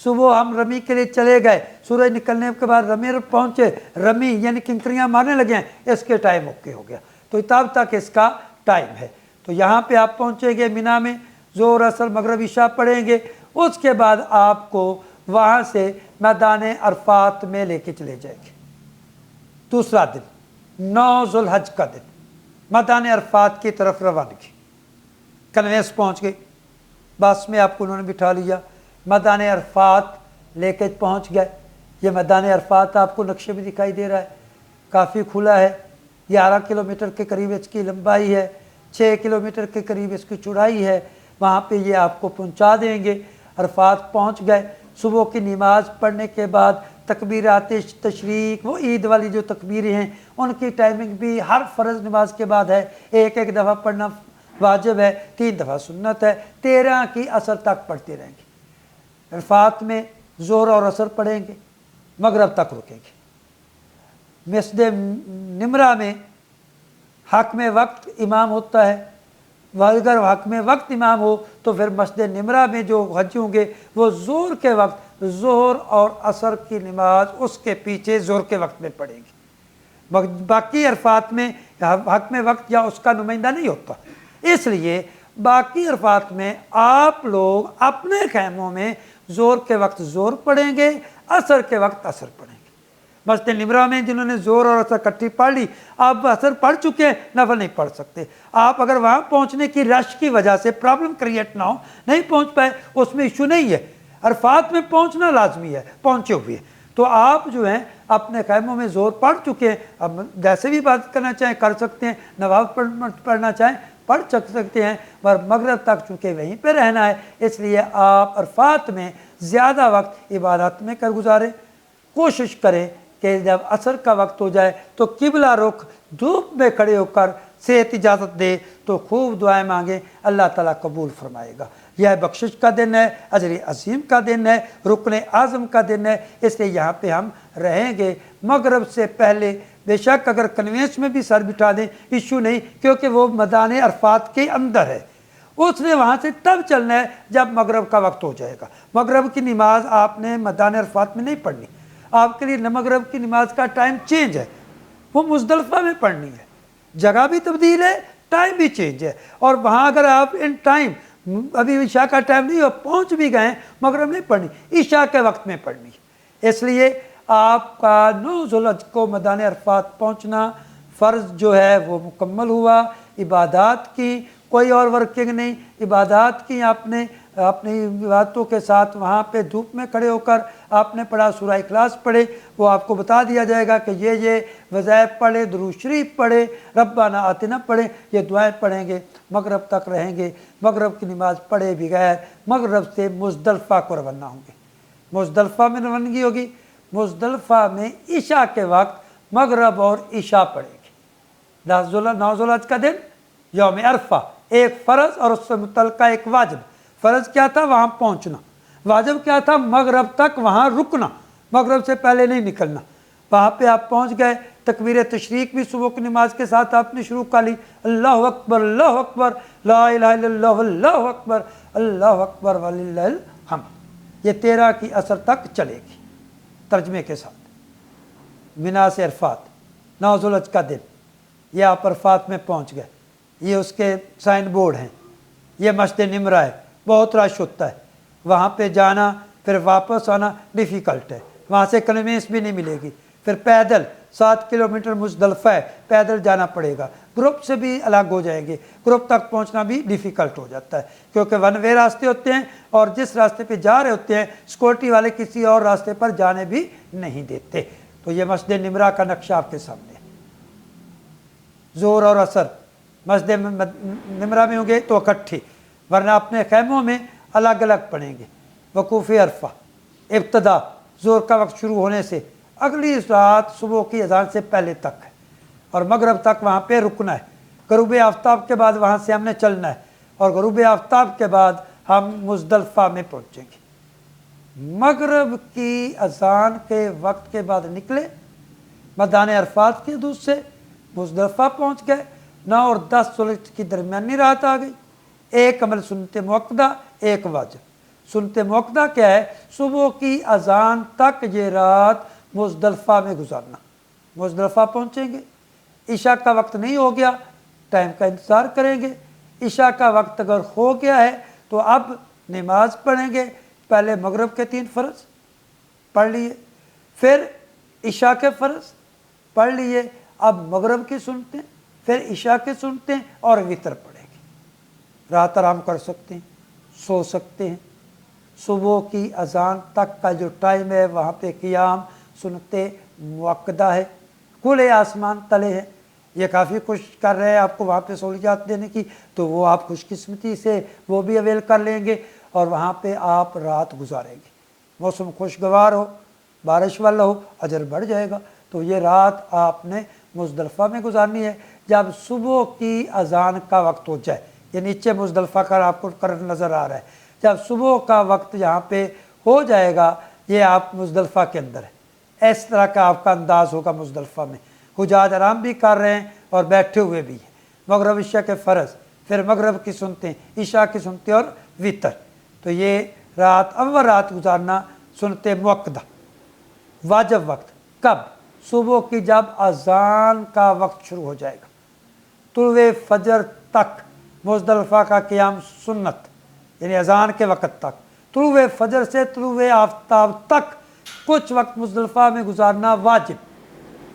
صبح ہم رمی کے لیے چلے گئے، سورج نکلنے کے بعد رمی پہنچے، رمی یعنی کنکریاں مارنے لگے ہیں، اس کے ٹائم اوکے ہو گیا، تو تب تک اس کا ٹائم ہے۔ تو یہاں پہ آپ پہنچیں گے مینا میں، ظہر اثر مغرب عشاء پڑھیں گے، اس کے بعد آپ کو وہاں سے میدان عرفات میں لے کے چلے جائیں گے۔ دوسرا دن 9 ذوالحج کا دن، میدان عرفات کی طرف روانگی، کنوینس پہنچ گئی، بس میں آپ کو انہوں نے بٹھا لیا، میدان عرفات لے کے پہنچ گئے۔ یہ میدان عرفات آپ کو نقشے میں دکھائی دے رہا ہے، کافی کھلا ہے، 11 کلومیٹر کے قریب اس کی لمبائی ہے، 6 کلومیٹر کے قریب اس کی چوڑائی ہے، وہاں پہ یہ آپ کو پہنچا دیں گے۔ عرفات پہنچ گئے، صبح کی نماز پڑھنے کے بعد تکبیرات تشریق، وہ عید والی جو تکبیریں ہیں ان کی ٹائمنگ بھی ہر فرض نماز کے بعد ہے، ایک دفعہ پڑھنا واجب ہے، 3 دفعہ سنت ہے، 13 کی عصر تک پڑھتے رہیں گے۔ عرفات میں ظہر اور عصر پڑھیں گے، مغرب تک رکیں گے۔ مسجد نمرہ میں حق میں وقت امام ہوتا ہے، اگر حق میں وقت امام ہو تو پھر مسجد نمرہ میں جو حج ہوں گے وہ ظہر کے وقت ظہر اور عصر کی نماز اس کے پیچھے ظہر کے وقت میں پڑھیں گے۔ باقی عرفات میں حق میں وقت یا اس کا نمائندہ نہیں ہوتا، اس لیے باقی عرفات میں آپ لوگ اپنے خیموں میں ظہر کے وقت ظہر پڑھیں گے، عصر کے وقت عصر پڑھیں گے۔ مسجد نمرہ میں جنہوں نے ظہر اور عصر اکٹھی پڑھ لی، آپ عصر پڑھ چکے ہیں، نفل نہیں پڑھ سکتے۔ آپ اگر وہاں پہنچنے کی رش کی وجہ سے پرابلم کریٹ نہ ہو، نہیں پہنچ پائے، اس میں ایشو نہیں ہے، عرفات میں پہنچنا لازمی ہے، پہنچے ہوئے ہیں تو آپ جو ہیں اپنے خیموں میں ظہر پڑھ چکے ہیں، اب جیسے بھی بات کرنا چاہیں کر سکتے ہیں، نماز پڑھنا چاہیں پڑھ سکتے ہیں، پر مغرب تک چونکہ وہیں پہ رہنا ہے، اس لیے آپ عرفات میں زیادہ وقت عبادت میں کر گزاریں۔ کوشش کریں کہ جب عصر کا وقت ہو جائے تو قبلہ رخ دھوپ میں کھڑے ہو کر صحت اجازت دے تو خوب دعائیں مانگیں، اللہ تعالیٰ قبول فرمائے گا۔ یہ بخشش کا دن ہے، اجر عظیم کا دن ہے، رکن اعظم کا دن ہے، اس لیے یہاں پہ ہم رہیں گے مغرب سے پہلے۔ بے شک اگر کنوینس میں بھی سر بٹھا دیں ایشو نہیں، کیونکہ وہ میدان عرفات کے اندر ہے، اس نے وہاں سے تب چلنا ہے جب مغرب کا وقت ہو جائے گا۔ مغرب کی نماز آپ نے میدان عرفات میں نہیں پڑھنی، آپ کے لیے مغرب کی نماز کا ٹائم چینج ہے، وہ مزدلفہ میں پڑھنی ہے، جگہ بھی تبدیل ہے، ٹائم بھی چینج ہے، اور وہاں اگر آپ ان ٹائم ابھی عشاء کا ٹائم نہیں ہو پہنچ بھی گئے مغرب نہیں پڑھنی، عشاء کے وقت میں پڑھنی ہے۔ اس لیے آپ کا 9 ذوالحج کو میدان عرفات پہنچنا فرض جو ہے وہ مکمل ہوا۔ عبادات کی کوئی اور ورکنگ نہیں، عبادات کی آپ نے اپنی عبادتوں کے ساتھ وہاں پہ دھوپ میں کھڑے ہو کر آپ نے پڑھا، سورہ اخلاص پڑھے، وہ آپ کو بتا دیا جائے گا کہ یہ وظائف پڑھے، درود شریف پڑھے، ربنا آتنا پڑھے، یہ دعائیں پڑھیں گے، مغرب تک رہیں گے۔ مغرب کی نماز پڑھے بغیر مغرب سے مزدلفہ کو روانہ ہوں گے، مزدلفہ میں روانگی ہوگی، مزدلفہ میں عشاء کے وقت مغرب اور عشاء پڑھیں گے۔ 9 ذوالحج کا دن یوم عرفہ، ایک فرض اور اس سے متعلقہ ایک واجب۔ فرض کیا تھا؟ وہاں پہنچنا۔ واجب کیا تھا؟ مغرب تک وہاں رکنا، مغرب سے پہلے نہیں نکلنا۔ وہاں پہ آپ پہنچ گئے، تکبیر تشریق بھی صبح کی نماز کے ساتھ آپ نے شروع کر لی، اللہ اکبر اللہ اکبر لا الہ الا اللہ اللہ اکبر اللہ اکبر وللہ الحمد، یہ 13 کی عصر تک چلے گی ترجمے کے ساتھ۔ مینا سے عرفات 9 ذوالحج کا دن، یہ آپ عرفات میں پہنچ گئے، یہ اس کے سائن بورڈ ہیں، یہ مسجد نمرہ ہے، بہت رش ہوتا ہے، وہاں پہ جانا پھر واپس آنا ڈیفیکلٹ ہے، وہاں سے کنوینس بھی نہیں ملے گی، پھر پیدل 7 کلومیٹر مزدلفہ ہے، پیدل جانا پڑے گا، گروپ سے بھی الگ ہو جائیں گے، گروپ تک پہنچنا بھی ڈیفیکلٹ ہو جاتا ہے کیونکہ ون وے راستے ہوتے ہیں، اور جس راستے پہ جا رہے ہوتے ہیں سیکورٹی والے کسی اور راستے پر جانے بھی نہیں دیتے۔ تو یہ مسجد نمرہ کا نقشہ آپ کے سامنے ہے۔ ظہر اور عصر مسجد نمرہ میں ہوں گے تو اکٹھی، ورنہ اپنے خیموں میں الگ الگ پڑھیں گے۔ وقوف عرفہ ابتدا ظہر کا وقت شروع ہونے سے اگلی رات صبح کی اذان سے پہلے تک ہے، اور مغرب تک وہاں پہ رکنا ہے۔ غروب آفتاب کے بعد وہاں سے ہم نے چلنا ہے، اور غروب آفتاب کے بعد ہم مزدلفہ میں پہنچیں گے۔ مغرب کی اذان کے وقت کے بعد نکلے میدان عرفات کی حدود سے، مزدلفہ پہنچ گئے۔ 9 اور 10 ذوالحج کی درمیانی رات آ گئی، ایک عمل سنت موقدہ، ایک واجب۔ سنت موقدہ کیا ہے؟ صبح کی اذان تک یہ رات مزدلفہ میں گزارنا۔ مزدلفہ پہنچیں گے، عشاء کا وقت نہیں ہو گیا، ٹائم کا انتظار کریں گے۔ عشاء کا وقت اگر ہو گیا ہے تو اب نماز پڑھیں گے۔ پہلے مغرب کے 3 فرض پڑھ لیے، پھر عشاء کے فرض پڑھ لیے، اب مغرب کی سنتیں، پھر عشاء کی سنتیں اور وتر پڑھیں گے۔ رات آرام کر سکتے ہیں، سو سکتے ہیں۔ صبح کی اذان تک کا جو ٹائم ہے وہاں پہ قیام سنت موقدہ ہے۔ کھلے آسمان تلے ہے، یہ کافی کوشش کر رہے ہیں آپ کو وہاں پہ سہولیات دینے کی، تو وہ آپ خوش قسمتی سے وہ بھی اویل کر لیں گے اور وہاں پہ آپ رات گزاریں گے۔ موسم خوشگوار ہو، بارش والا ہو، اجر بڑھ جائے گا۔ تو یہ رات آپ نے مزدلفہ میں گزارنی ہے۔ جب صبح کی اذان کا وقت ہو جائے، یہ نیچے مزدلفہ کا آپ کو کرر نظر آ رہا ہے، جب صبح کا وقت یہاں پہ ہو جائے گا، یہ آپ مزدلفہ کے اندر ہے، اس طرح کا آپ کا انداز ہوگا مزدلفہ میں۔ حجاج آرام بھی کر رہے ہیں اور بیٹھے ہوئے بھی ہیں۔ مغرب عشاء کے فرض، پھر مغرب کی سنتیں، عشاء کی سنتیں اور وتر۔ تو یہ رات اول رات گزارنا سنت موقدہ۔ واجب وقت کب؟ صبح کی جب اذان کا وقت شروع ہو جائے گا، طلوع فجر تک مزدلفہ کا قیام سنت، یعنی اذان کے وقت تک، طلوع فجر سے طلوع آفتاب تک کچھ وقت مزدلفہ میں گزارنا واجب۔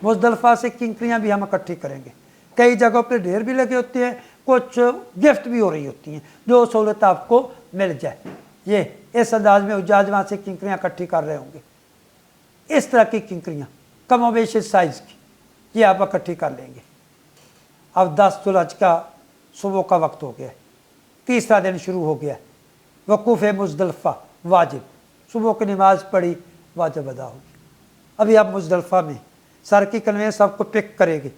مزدلفہ سے کنکریاں بھی ہم اکٹھی کریں گے، کئی جگہوں پہ ڈھیر بھی لگے ہوتے ہیں، کچھ گفٹ بھی ہو رہی ہوتی ہیں، جو سہولت آپ کو مل جائے۔ یہ اس انداز میں حجاج وہاں سے کنکریاں اکٹھی کر رہے ہوں گے، اس طرح کی کنکریاں کم و بیش سائز کی، یہ آپ اکٹھی کر لیں گے۔ اب 10 ذوالحج کا صبح کا وقت ہو گیا ہے، تیسرا دن شروع ہو گیا ہے۔ وقوف مزدلفہ واجب، صبح کی نماز پڑھی، واجب ادا ہوگی۔ ابھی آپ مزدلفہ میں سر کی کنوینس آپ کو پک کرے گی۔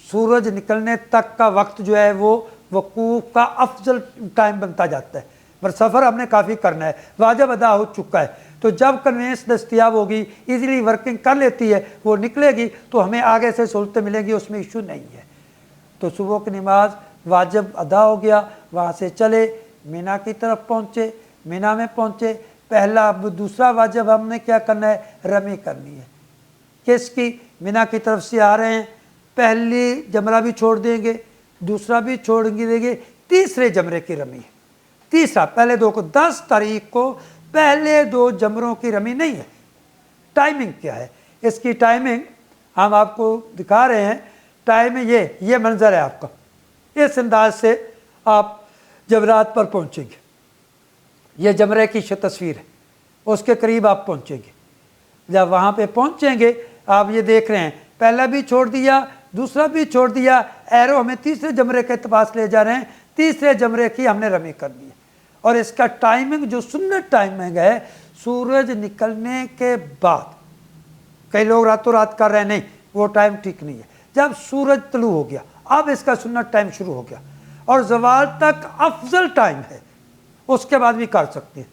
سورج نکلنے تک کا وقت جو ہے وہ وقوف کا افضل ٹائم بنتا جاتا ہے، پر سفر ہم نے کافی کرنا ہے، واجب ادا ہو چکا ہے۔ تو جب کنوینس دستیاب ہوگی، ایزیلی ورکنگ کر لیتی ہے، وہ نکلے گی تو ہمیں آگے سے سہولتیں ملیں گی، اس میں ایشو نہیں ہے۔ تو صبح کی نماز واجب ادا ہو گیا، وہاں سے چلے مینا کی طرف پہنچے، مینا میں پہنچے، پہلا دوسرا واجب ہم نے کیا کرنا ہے؟ رمی کرنی ہے۔ کس کی؟ مینا کی طرف سے آ رہے ہیں، پہلی جمرہ بھی چھوڑ دیں گے، دوسرا بھی چھوڑ دیں گے، تیسرے جمرے کی رمی ہے۔ تیسرا، پہلے 2 کو 10 تاریخ کو پہلے 2 جمروں کی رمی نہیں ہے۔ ٹائمنگ کیا ہے اس کی؟ ٹائمنگ ہم آپ کو دکھا رہے ہیں۔ ٹائمنگ یہ منظر ہے آپ کا، اس انداز سے آپ جمرات پر پہنچیں گے۔ یہ جمرے کی تصویر ہے، اس کے قریب آپ پہنچیں گے۔ جب وہاں پہ پہنچیں گے، آپ یہ دیکھ رہے ہیں پہلا بھی چھوڑ دیا، دوسرا بھی چھوڑ دیا، ایرو ہمیں تیسرے جمرے کے پاس لے جا رہے ہیں، تیسرے جمرے کی ہم نے رمی کرنی ہے۔ اور اس کا ٹائمنگ جو سنت ٹائمنگ ہے، سورج نکلنے کے بعد۔ کئی لوگ راتوں رات کر رہے ہیں، نہیں، وہ ٹائم ٹھیک نہیں ہے۔ جب سورج طلوع ہو گیا، اب اس کا سنت ٹائم شروع ہو گیا، اور زوال تک افضل ٹائم ہے، اس کے بعد بھی کر سکتے ہیں،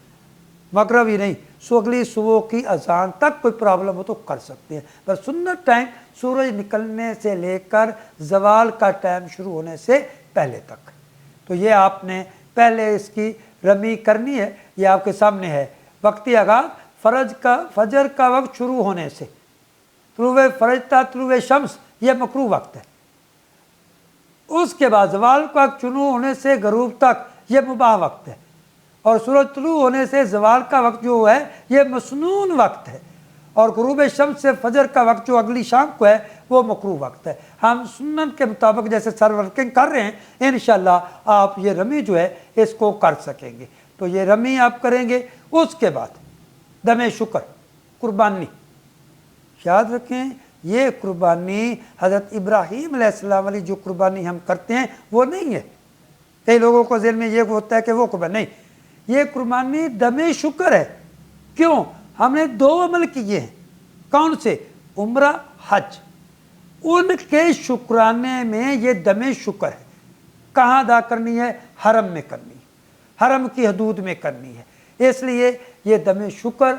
مغرب ہی نہیں، اگلی صبح کی اذان تک کوئی پرابلم ہو تو کر سکتے ہیں۔ پر سنت ٹائم سورج نکلنے سے لے کر زوال کا ٹائم شروع ہونے سے پہلے تک۔ تو یہ آپ نے پہلے اس کی رمی کرنی ہے، یہ آپ کے سامنے ہے۔ وقتی آغاز فجر کا وقت شروع ہونے سے، طلوع فرج تا طلوع شمس یہ مکروہ وقت ہے۔ اس کے بعد زوال کا وقت شروع ہونے سے غروب تک یہ مباح وقت ہے، اور سورج طلوع ہونے سے زوال کا وقت جو ہے یہ مسنون وقت ہے، اور غروب شمس سے فجر کا وقت جو اگلی شام کو ہے وہ مکروہ وقت ہے۔ ہم سنت کے مطابق جیسے سر ورکنگ کر رہے ہیں، انشاءاللہ آپ یہ رمی جو ہے اس کو کر سکیں گے۔ تو یہ رمی آپ کریں گے۔ اس کے بعد دم شکر، قربانی، یاد رکھیں یہ قربانی حضرت ابراہیم علیہ السلام والی جو قربانی ہم کرتے ہیں وہ نہیں ہے۔ کئی لوگوں کو ذہن میں یہ ہوتا ہے کہ وہ قربانی نہیں، یہ قربانی دم شکر ہے۔ کیوں؟ ہم نے 2 عمل کیے ہیں۔ کون سے؟ عمرہ، حج، ان کے شکرانے میں یہ دم شکر ہے۔ کہاں ادا کرنی ہے؟ حرم میں کرنی ہے، حرم کی حدود میں کرنی ہے۔ اس لیے یہ دم شکر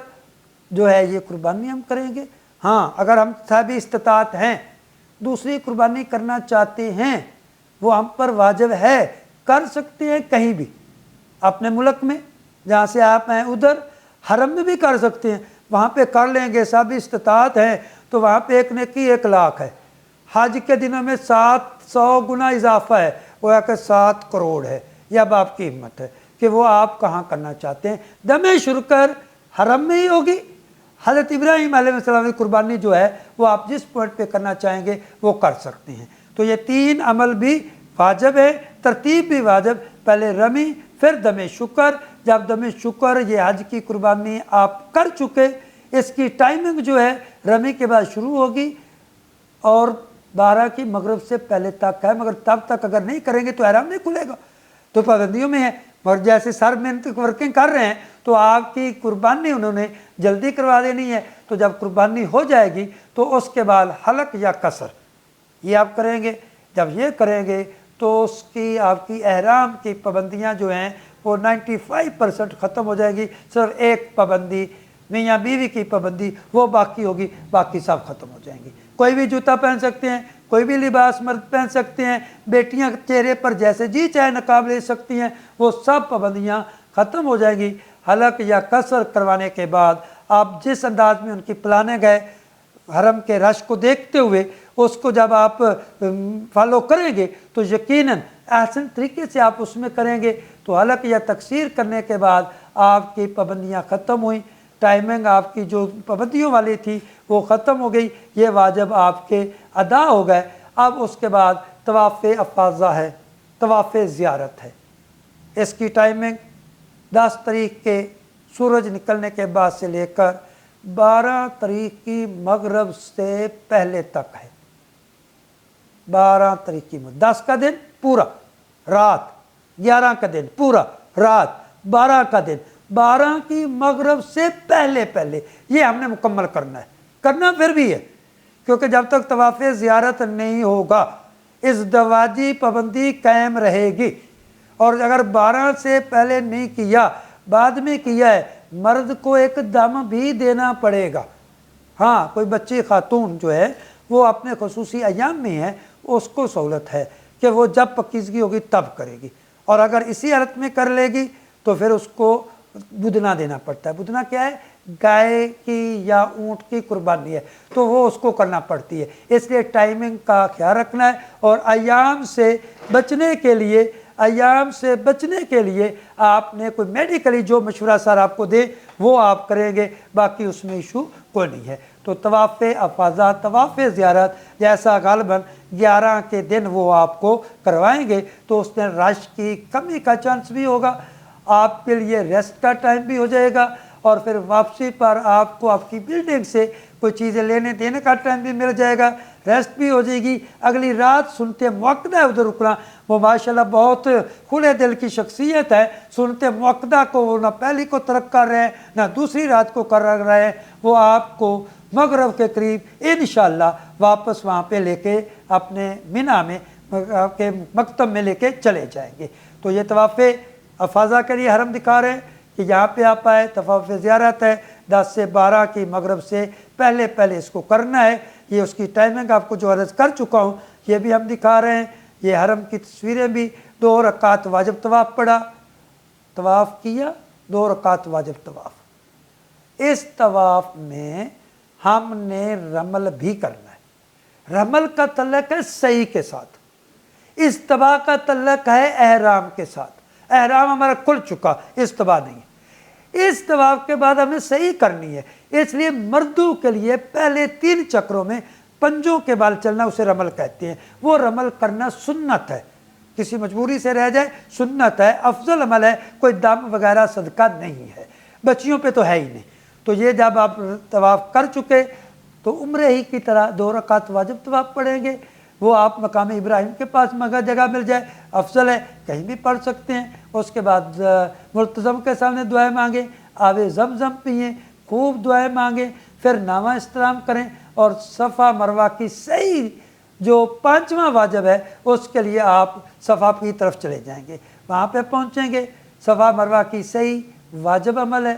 جو ہے یہ قربانی ہم کریں گے۔ ہاں، اگر ہم صاحب استطاعت ہیں، دوسری قربانی کرنا چاہتے ہیں، وہ ہم پر واجب ہے، کر سکتے ہیں کہیں بھی، اپنے ملک میں جہاں سے آپ ہیں ادھر حرم میں بھی کر سکتے ہیں، وہاں پہ کر لیں گے، سب استطاعت ہے تو وہاں پہ ایک نیکی 1 لاکھ ہے۔ حج کے دنوں میں 700 گنا اضافہ ہے، وہ ہے کہ 7 کروڑ ہے۔ یہ اب آپ کی ہمت ہے کہ وہ آپ کہاں کرنا چاہتے ہیں۔ دم شرکر حرم میں ہی ہوگی۔ حضرت ابراہیم علیہ السلام کی قربانی جو ہے وہ آپ جس پوائنٹ پہ کرنا چاہیں گے وہ کر سکتے ہیں۔ تو یہ 3 عمل بھی واجب ہے، ترتیب بھی واجب، پہلے رمی پھر دم شکر۔ جب دم شکر یہ حج کی قربانی آپ کر چکے، اس کی ٹائمنگ جو ہے رمی کے بعد شروع ہوگی اور 12 کی مغرب سے پہلے تک ہے، مگر تب تک اگر نہیں کریں گے تو احرام نہیں کھلے گا، تو پابندیوں میں ہے۔ مگر جیسے سر محنت ورکنگ کر رہے ہیں تو آپ کی قربانی انہوں نے جلدی کروا دینی ہے، تو جب قربانی ہو جائے گی تو اس کے بعد حلق یا قصر یہ آپ کریں گے۔ جب یہ کریں گے تو اس کی آپ کی احرام کی پابندیاں جو ہیں وہ 95% ختم ہو جائے گی، صرف ایک پابندی میاں بیوی کی پابندی وہ باقی ہوگی، باقی سب ختم ہو جائیں گی۔ کوئی بھی جوتا پہن سکتے ہیں، کوئی بھی لباس مرد پہن سکتے ہیں، بیٹیاں چہرے پر جیسے جی چاہے نقاب لے سکتی ہیں، وہ سب پابندیاں ختم ہو جائیں گی۔ حلق یا قصر کروانے کے بعد آپ جس انداز میں ان کی پلاننگ ہے حرم کے رش کو دیکھتے ہوئے اس کو جب آپ فالو کریں گے تو یقیناً احسن طریقے سے آپ اس میں کریں گے تو حلق یا تقصیر کرنے کے بعد آپ کی پابندیاں ختم ہوئیں، ٹائمنگ آپ کی جو پابندیوں والی تھی وہ ختم ہو گئی، یہ واجب آپ کے ادا ہو گئے۔ اب اس کے بعد طواف افاضہ ہے، طواف زیارت ہے۔ اس کی ٹائمنگ 10 تاریخ کے سورج نکلنے کے بعد سے لے کر 12 تاریخ کی مغرب سے پہلے تک ہے۔ 12 تاریخ کی 10 کا دن پورا رات، 11 کا دن پورا رات، 12 کا دن، 12 کی مغرب سے پہلے یہ ہم نے مکمل کرنا ہے۔ کرنا پھر بھی ہے کیونکہ جب تک طواف زیارت نہیں ہوگا اس دواجی پابندی قائم رہے گی، اور اگر 12 سے پہلے نہیں کیا بعد میں کیا ہے مرد کو ایک دم بھی دینا پڑے گا۔ ہاں کوئی بچی خاتون جو ہے وہ اپنے خصوصی ایام میں ہے، اس کو سہولت ہے کہ وہ جب پکیزگی ہوگی تب کرے گی، اور اگر اسی حالت میں کر لے گی تو پھر اس کو بدنا دینا پڑتا ہے۔ بدنا کیا ہے؟ گائے کی یا اونٹ کی قربانی ہے، تو وہ اس کو کرنا پڑتی ہے۔ اس لیے ٹائمنگ کا خیال رکھنا ہے، اور ایام سے بچنے کے لیے آپ نے کوئی میڈیکلی جو مشورہ سر آپ کو دے وہ آپ کریں گے، باقی اس میں ایشو کوئی نہیں ہے۔ تو طواف افاضہ، طواف زیارت جیسا غالباً 11 کے دن وہ آپ کو کروائیں گے، تو اس دن رش کی کمی کا چانس بھی ہوگا، آپ کے لیے ریسٹ کا ٹائم بھی ہو جائے گا، اور پھر واپسی پر آپ کو آپ کی بلڈنگ سے کوئی چیزیں لینے دینے کا ٹائم بھی مل جائے گا، ریسٹ بھی ہو جائے گی۔ اگلی رات سنتے موقدہ ہے ادھر رکنا، وہ ماشاءاللہ بہت کھلے دل کی شخصیت ہے، سنتے موقدہ کو وہ نہ پہلی کو ترک کر رہے ہیں نہ دوسری رات کو کر رہے ہیں، وہ آپ کو مغرب کے قریب انشاءاللہ واپس وہاں پہ لے کے اپنے منی میں کے مکتب میں لے کے چلے جائیں گے۔ تو یہ طواف افاضہ کے لیے حرم دکھا رہے ہیں کہ یہاں پہ آپ آئے، طواف زیارت ہے، 10 سے 12 کی مغرب سے پہلے اس کو کرنا ہے۔ یہ اس کی ٹائمنگ آپ کو جو عرض کر چکا ہوں یہ بھی ہم دکھا رہے ہیں۔ یہ حرم کی تصویریں بھی، 2 رکعت واجب طواف پڑھا، طواف کیا، 2 رکعت واجب طواف۔ اس طواف میں ہم نے رمل بھی کرنا ہے۔ رمل کا تعلق ہے سعی کے ساتھ، استباء کا تعلق ہے احرام کے ساتھ۔ احرام ہمارا کھل چکا، استباء نہیں ہے۔ اس طواف کے بعد ہمیں سعی کرنی ہے، اس لیے مردوں کے لیے پہلے 3 چکروں میں پنجوں کے بال چلنا اسے رمل کہتے ہیں۔ وہ رمل کرنا سنت ہے، کسی مجبوری سے رہ جائے سنت ہے، افضل عمل ہے، کوئی دم وغیرہ صدقہ نہیں ہے، بچیوں پہ تو ہے ہی نہیں۔ تو یہ جب آپ طواف کر چکے تو عمرے ہی کی طرح 2 رکعت واجب طواف پڑھیں گے، وہ آپ مقام ابراہیم کے پاس مگر جگہ مل جائے افضل ہے، کہیں بھی پڑھ سکتے ہیں۔ اس کے بعد ملتزم کے سامنے دعائیں مانگیں، آب زمزم پئیں، خوب دعائیں مانگیں، پھر نامہ استلام کریں، اور صفا مروہ کی صحیح جو 5واں واجب ہے اس کے لیے آپ صفا کی طرف چلے جائیں گے، وہاں پہ پہنچیں گے۔ صفا مروہ کی صحیح واجب عمل ہے،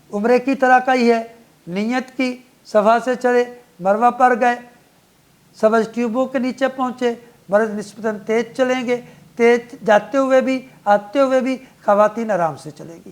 عمرے کی طرح کا ہی ہے، نیت کی، صفا سے چلے، مروہ پر گئے، سبز ٹیوبوں کے نیچے پہنچے، مرد نسبتاً تیز چلیں گے، تیز جاتے ہوئے بھی آتے ہوئے بھی، خواتین آرام سے چلیں گی۔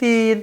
3,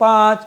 5,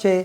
6,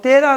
13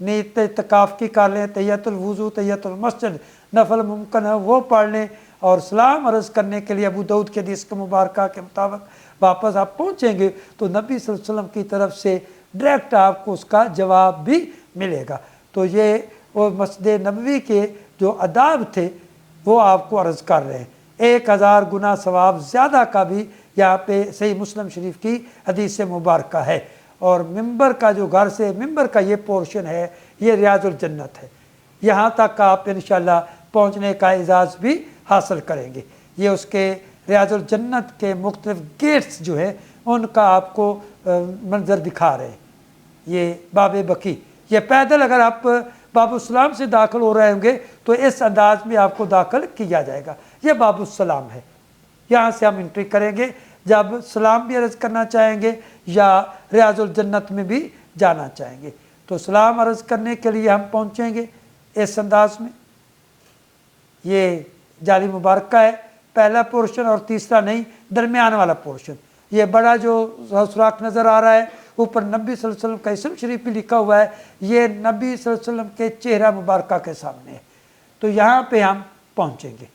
نیت اعتکاف کی کر لیں، تحیۃ الوضو، تحیۃ المسجد، نفل ممکن ہے وہ پڑھ لیں، اور سلام عرض کرنے کے لیے ابو داؤد کے حدیث کے مبارکہ کے مطابق واپس آپ پہنچیں گے تو نبی صلی اللہ علیہ وسلم کی طرف سے ڈائریکٹ آپ کو اس کا جواب بھی ملے گا۔ تو یہ وہ مسجد نبوی کے جو آداب تھے وہ آپ کو عرض کر رہے ہیں۔ 1000 گنا ثواب زیادہ کا بھی یہاں پہ صحیح مسلم شریف کی حدیث مبارکہ ہے۔ اور ممبر کا جو گھر سے ممبر کا یہ پورشن ہے یہ ریاض الجنت ہے، یہاں تک آپ انشاءاللہ پہنچنے کا اعزاز بھی حاصل کریں گے۔ یہ اس کے ریاض الجنت کے مختلف گیٹس جو ہیں ان کا آپ کو منظر دکھا رہے ہیں۔ یہ باب بقی، یہ پیدل اگر آپ باب السلام سے داخل ہو رہے ہوں گے تو اس انداز میں آپ کو داخل کیا جائے گا۔ یہ باب السلام ہے، یہاں سے ہم انٹری کریں گے جب سلام بھی عرض کرنا چاہیں گے یا ریاض الجنت میں بھی جانا چاہیں گے۔ تو سلام عرض کرنے کے لیے ہم پہنچیں گے اس انداز میں۔ یہ جعلی مبارکہ ہے پہلا پورشن، اور تیسرا نہیں، درمیان والا پورشن۔ یہ بڑا جو سوراخ نظر آ رہا ہے اوپر نبی صلی اللہ علیہ وسلم کا اسم شریف بھی لکھا ہوا ہے، یہ نبی صلی اللہ علیہ وسلم کے چہرہ مبارکہ کے سامنے ہے۔ تو یہاں پہ ہم پہنچیں گے۔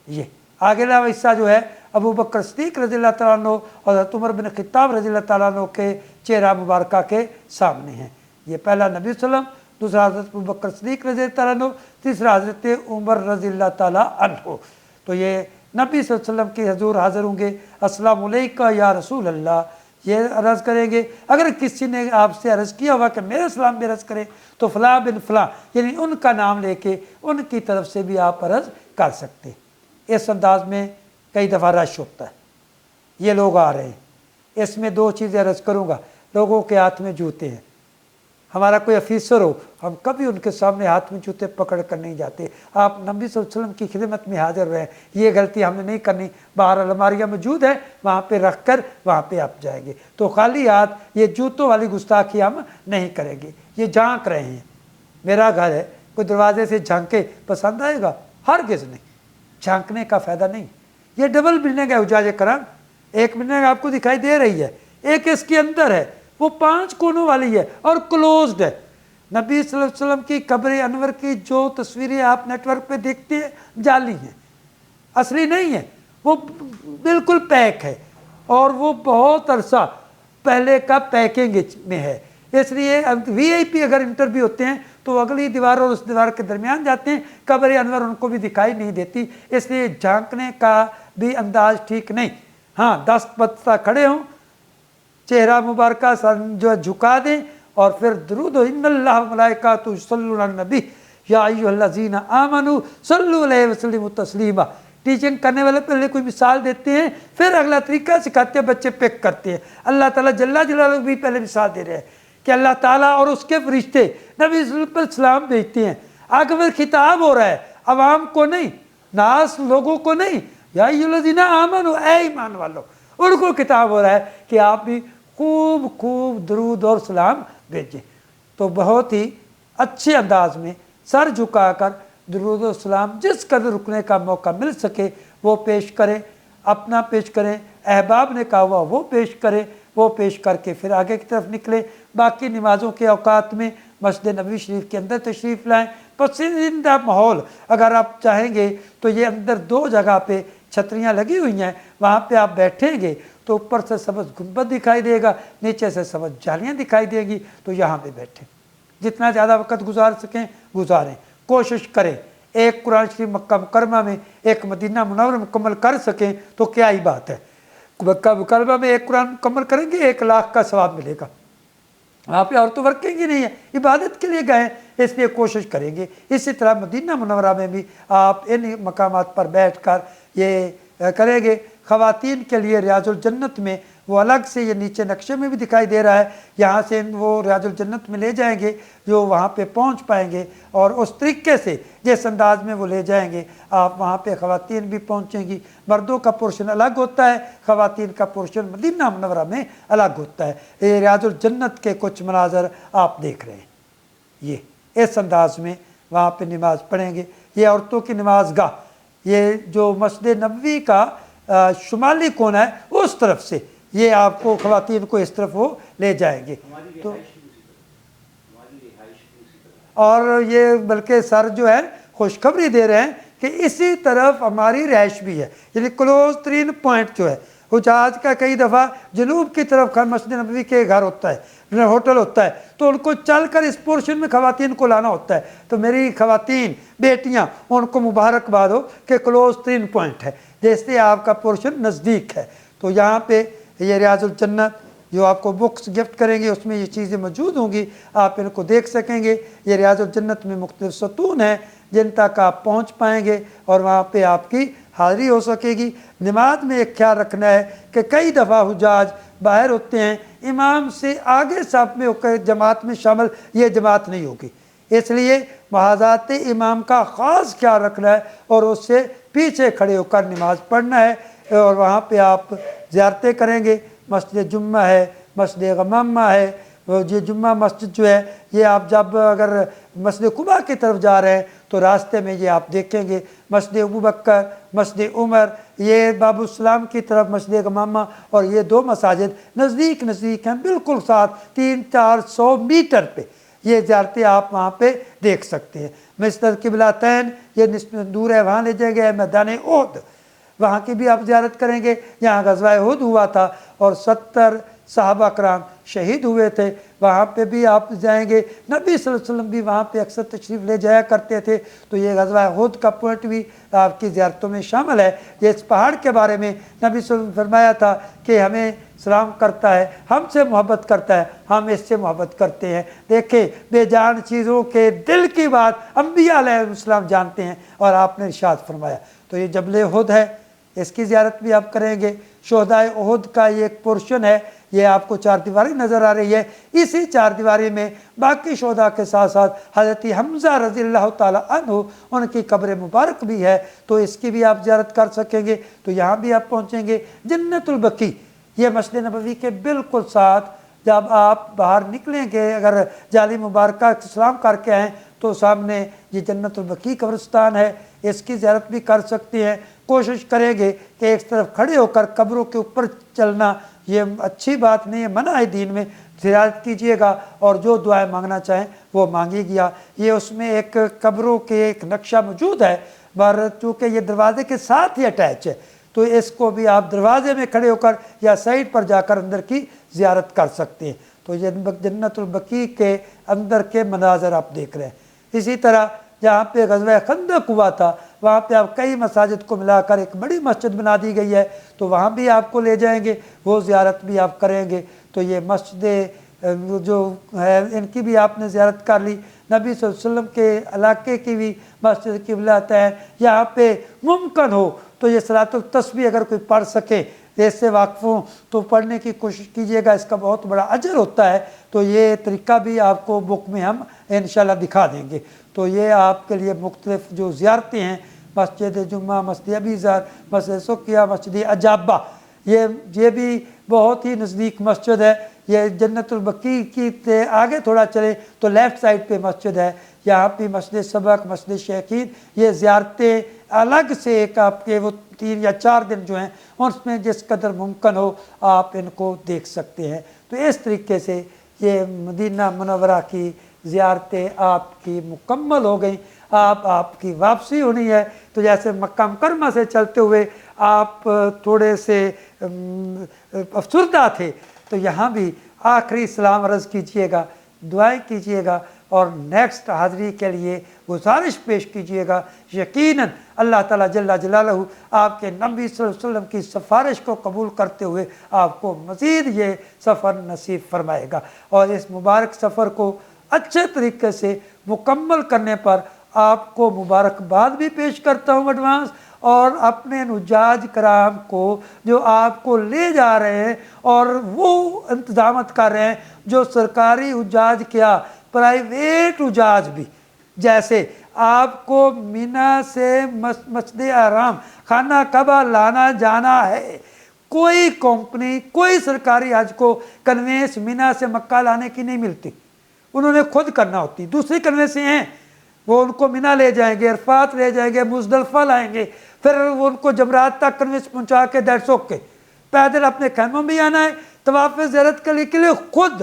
یہ آگے والا حصہ جو ہے ابو بکر صدیق رضی اللہ تعالیٰ عنہ اور حضرت عمر بن خطاب رضی اللہ تعالیٰ عنہ کے چہرہ مبارکہ کے سامنے ہیں۔ یہ پہلا نبی صلی اللہ علیہ وسلم، دوسرا حضرت ابو بکر صدیق رضی اللہ تعالیٰ عنہ، تیسرا حضرت عمر رضی اللہ تعالیٰ عنہ۔ تو یہ نبی صلی اللہ علیہ وسلم کے حضور حاضر ہوں گے، السلام علیکہ یا رسول اللہ، یہ عرض کریں گے۔ اگر کسی نے آپ سے عرض کیا ہوا کہ میرے سلام بھی عرض کرے تو فلاں بن فلاں، یعنی ان کا نام لے کے ان کی طرف سے بھی آپ عرض کر سکتے۔ اس انداز میں کئی دفعہ رش ہوتا ہے، یہ لوگ آ رہے ہیں، اس میں 2 چیزیں عرض کروں گا۔ لوگوں کے ہاتھ میں جوتے ہیں، ہمارا کوئی افیسر ہو ہم کبھی ان کے سامنے ہاتھ میں جوتے پکڑ کر نہیں جاتے۔ آپ نبی صلی اللہ علیہ وسلم کی خدمت میں حاضر رہیں، یہ غلطی ہم نے نہیں کرنی۔ باہر الماریاں موجود ہیں، وہاں پہ رکھ کر وہاں پہ آپ جائیں گے۔ تو خالی ہاتھ یہ جوتوں والی گستاخی ہم نہیں کریں گے۔ یہ جھانک رہے ہیں، میرا گھر ہے، کوئی دروازے سے جھانکے پسند آئے گا؟ ہرگز نہیں، جھانکنے کا فائدہ نہیں۔ یہ ڈبل بلڈنگ ہے حجاج کرام، ایک بلڈنگ آپ کو دکھائی دے رہی ہے، ایک اس کے اندر ہے، وہ 5 کونوں والی ہے اور کلوزڈ ہے۔ نبی صلی اللہ علیہ وسلم کی قبر انور کی جو تصویریں آپ نیٹ ورک پہ دیکھتے ہیں جعلی ہیں، اصلی نہیں ہے، وہ بالکل پیک ہے، اور وہ بہت عرصہ پہلے کا پیکنگ میں ہے۔ اس لیے وی آئی پی اگر انٹرویو ہوتے ہیں تو اگلی دیوار اور اس دیوار کے درمیان جاتے ہیں، قبر انور ان کو بھی دکھائی نہیں دیتی، اس لیے جھانکنے کا بھی انداز ٹھیک نہیں۔ ہاں 10 بندہ کھڑے ہوں، چہرہ مبارکہ سر جو جھکا دیں، اور پھر درود و ان اللہ ملائکۃ یصلون علی النبی یا ایھا الذین آمنوا صلوا علیہ وسلموا تسلیما۔ ٹیچنگ کرنے والے پہلے کوئی مثال دیتے ہیں، پھر اگلا طریقہ سکھاتے ہیں، بچے پک کرتے ہیں۔ اللہ تعالیٰ جل جلالہ بھی پہلے مثال دے رہے ہیں کہ اللہ تعالیٰ اور اس کے فرشتے نبی صلی اللہ علیہ وسلم پر سلام بھیجتے ہیں۔ آگے پھر خطاب ہو رہا ہے عوام کو نہیں، ناس لوگوں کو نہیں، یا ایھا الذین آمنوا، اے ایمان والو، ان کو خطاب ہو رہا ہے کہ آپ بھی خوب خوب درود اور سلام بھیجیں۔ تو بہت ہی اچھے انداز میں سر جھکا کر درود و سلام جس قدر رکنے کا موقع مل سکے وہ پیش کریں، اپنا پیش کریں، احباب نے کہا ہوا وہ پیش کریں، وہ پیش کر کے پھر آگے کی طرف نکلیں۔ باقی نمازوں کے اوقات میں مسجد نبوی شریف کے اندر تشریف لائیں۔ پسندیدہ ماحول اگر آپ چاہیں گے تو یہ اندر 2 جگہ پہ چھتریاں لگی ہوئی ہیں، وہاں پہ آپ بیٹھیں گے تو اوپر سے سبز گنبد دکھائی دے گا، نیچے سے سبز جالیاں دکھائی دے گی، تو یہاں پہ بیٹھیں، جتنا زیادہ وقت گزار سکیں گزاریں، کوشش کریں۔ ایک قرآن شریف مکہ مکرمہ میں، ایک مدینہ منورہ مکمل کر سکیں تو کیا ہی بات ہے۔ مکہ مکرمہ میں ایک قرآن مکمل کریں گے 1 لاکھ کا ثواب ملے گا۔ وہاں پہ اور تو ورکنگ ہی نہیں ہے، عبادت کے لیے گئے ہیں، اس لیے کوشش کریں گے۔ اسی طرح مدینہ منورہ میں بھی آپ ان مقامات پر بیٹھ کر یہ کریں گے۔ خواتین کے لیے ریاض الجنت میں وہ الگ سے، یہ نیچے نقشے میں بھی دکھائی دے رہا ہے، یہاں سے وہ ریاض الجنت میں لے جائیں گے، جو وہاں پہ پہنچ پائیں گے، اور اس طریقے سے جس انداز میں وہ لے جائیں گے آپ وہاں پہ خواتین بھی پہنچیں گی۔ مردوں کا پورشن الگ ہوتا ہے، خواتین کا پورشن مدینہ منورہ میں الگ ہوتا ہے۔ یہ ریاض الجنت کے کچھ مناظر آپ دیکھ رہے ہیں، یہ اس انداز میں وہاں پہ نماز پڑھیں گے۔ یہ عورتوں کی نماز گاہ، یہ جو مسجد نبوی کا شمالی کونا ہے اس طرف سے یہ آپ کو خواتین کو اس طرف وہ لے جائیں گے۔ تو اور یہ بلکہ سر جو ہے خوشخبری دے رہے ہیں کہ اسی طرف ہماری رہائش بھی ہے، یعنی کلوز ترین پوائنٹ جو ہے حجاج کا کئی دفعہ جنوب کی طرف مسجد نبوی کے گھر ہوتا ہے، ہوٹل ہوتا ہے، تو ان کو چل کر اس پورشن میں خواتین کو لانا ہوتا ہے۔ تو میری خواتین بیٹیاں ان کو مبارکباد ہو کہ کلوز ترین پوائنٹ ہے، جیسے آپ کا پورشن نزدیک ہے۔ تو یہاں پہ یہ ریاض الجنت جو آپ کو بکس گفٹ کریں گے اس میں یہ چیزیں موجود ہوں گی، آپ ان کو دیکھ سکیں گے۔ یہ ریاض الجنت میں مختلف ستون ہیں جن تک آپ پہنچ پائیں گے اور وہاں پہ آپ کی حاضری ہو سکے گی۔ نماز میں ایک خیال رکھنا ہے کہ کئی دفعہ حجاج باہر ہوتے ہیں، امام سے آگے صف میں ہو کر جماعت میں شامل، یہ جماعت نہیں ہوگی، اس لیے محاذات امام کا خاص خیال رکھنا ہے اور اس سے پیچھے کھڑے ہو کر نماز پڑھنا ہے۔ اور وہاں پہ آپ زیارتیں کریں گے، مسجد جمعہ ہے، مسجد غمامہ ہے۔ یہ جمعہ مسجد جو ہے یہ آپ جب اگر مسجد قباء کی طرف جا رہے ہیں تو راستے میں یہ آپ دیکھیں گے مسجد ابوبکر، مسجد عمر، یہ باب السلام کی طرف مسجد غمامہ، اور یہ دو مساجد نزدیک ہیں، بالکل ساتھ 300-400 میٹر پہ یہ زیارتیں آپ وہاں پہ دیکھ سکتے ہیں۔ مسجد قبلتین یہ نسبت دور ہے، وہاں لے جائیں گے۔ میدان احد وہاں کی بھی آپ زیارت کریں گے، یہاں غزوہ احد ہوا تھا اور 70 صحابہ کرام شہید ہوئے تھے، وہاں پہ بھی آپ جائیں گے۔ نبی صلی اللہ علیہ وسلم بھی وہاں پہ اکثر تشریف لے جایا کرتے تھے، تو یہ غزوہ احد کا پوائنٹ بھی آپ کی زیارتوں میں شامل ہے۔ یہ اس پہاڑ کے بارے میں نبی صلی اللہ علیہ وسلم نے فرمایا تھا کہ ہمیں سلام کرتا ہے، ہم سے محبت کرتا ہے، ہم اس سے محبت کرتے ہیں۔ دیکھیں بے جان چیزوں کے دل کی بات انبیاء علیہ السلام جانتے ہیں، اور آپ نے ارشاد فرمایا۔ تو یہ جبل احد ہے، اس کی زیارت بھی آپ کریں گے۔ شہداء احد کا یہ ایک پورشن ہے، یہ آپ کو چار دیواری نظر آ رہی ہے، اسی چار دیواری میں باقی شہداء کے ساتھ ساتھ حضرت حمزہ رضی اللہ تعالیٰ عنہ ان کی قبر مبارک بھی ہے، تو اس کی بھی آپ زیارت کر سکیں گے۔ تو یہاں بھی آپ پہنچیں گے۔ جنت البقیع یہ مسجد نبوی کے بالکل ساتھ جب آپ باہر نکلیں گے، اگر جالی مبارکہ سلام کر کے آئیں تو سامنے یہ جنت البقیع قبرستان ہے، اس کی زیارت بھی کر سکتے ہیں۔ کوشش کریں گے کہ ایک طرف کھڑے ہو کر قبروں کے اوپر چلنا یہ اچھی بات نہیں ہے، منع ہے دین میں۔ زیارت کیجئے گا اور جو دعائیں مانگنا چاہیں وہ مانگی گیا۔ یہ اس میں ایک قبروں کے ایک نقشہ موجود ہے، پر چونکہ یہ دروازے کے ساتھ ہی اٹیچ ہے تو اس کو بھی آپ دروازے میں کھڑے ہو کر یا سائڈ پر جا کر اندر کی زیارت کر سکتے ہیں۔ تو یہ جنت البقیع کے اندر کے مناظر آپ دیکھ رہے ہیں۔ اسی طرح جہاں پہ غزوہ خندق ہوا تھا وہاں پہ آپ کئی مساجد کو ملا کر ایک بڑی مسجد بنا دی گئی ہے، تو وہاں بھی آپ کو لے جائیں گے، وہ زیارت بھی آپ کریں گے۔ تو یہ مسجد جو ہے ان کی بھی آپ نے زیارت کر لی۔ نبی صلی اللہ علیہ وسلم کے علاقے کی بھی مسجد قبلتین، یہاں پہ ممکن ہو تو یہ صلاۃ التسبیح اگر کوئی پڑھ سکے اس سے واقف ہوں تو پڑھنے کی کوشش کیجیے گا، اس کا بہت بڑا اجر ہوتا ہے۔ تو یہ طریقہ بھی آپ کو بک میں ہم انشاءاللہ دکھا دیں گے۔ تو یہ آپ کے لیے مختلف جو زیارتیں ہیں، مسجد جمعہ، مسجد ابی ذر، مسجد سقیہ، مسجد عجابہ، یہ بھی بہت ہی نزدیک مسجد ہے۔ یہ جنت البقیع کی آگے تھوڑا چلے تو لیفٹ سائڈ پہ مسجد ہے، یہاں پہ مسجد سبق، مسجد شیخین، یہ زیارتیں الگ سے ایک آپ کے وہ 3 یا 4 دن جو ہیں اس میں جس قدر ممکن ہو آپ ان کو دیکھ سکتے ہیں۔ تو اس طریقے سے یہ مدینہ منورہ کی زیارتیں آپ کی مکمل ہو گئیں۔ آپ کی واپسی ہونی ہے، تو جیسے مکہ مکرمہ سے چلتے ہوئے آپ تھوڑے سے افسردہ تھے، تو یہاں بھی آخری سلام عرض کیجئے گا، دعائیں کیجئے گا اور نیکسٹ حاضری کے لیے گزارش پیش کیجئے گا۔ یقیناً اللہ تعالیٰ جل جلالہ آپ کے نبی صلی اللہ علیہ وسلم کی سفارش کو قبول کرتے ہوئے آپ کو مزید یہ سفر نصیب فرمائے گا، اور اس مبارک سفر کو اچھے طریقے سے مکمل کرنے پر آپ کو مبارکباد بھی پیش کرتا ہوں ایڈوانس، اور اپنے حجاج کرام کو جو آپ کو لے جا رہے ہیں اور وہ انتظامات کر رہے ہیں جو سرکاری حجاج کیا، پرائیویٹ حجاج بھی، جیسے آپ کو مینا سے مسجد حرام خانہ کعبہ لانا جانا ہے، کوئی کمپنی کوئی سرکاری حج کو کنوینس مینا سے مکہ لانے کی نہیں ملتی، انہوں نے خود کرنا ہوتی۔ دوسری کنوینسیں ہیں وہ ان کو مینا لے جائیں گے، عرفات لے جائیں گے، مزدلفہ لائیں گے، پھر وہ ان کو جمرات تک کنوینس پہنچا کے دیٹس اوکے، پیدل اپنے خیموں میں آنا ہے، طواف زیارت کے لیے خود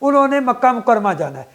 انہوں نے مکہ مکرمہ جانا ہے۔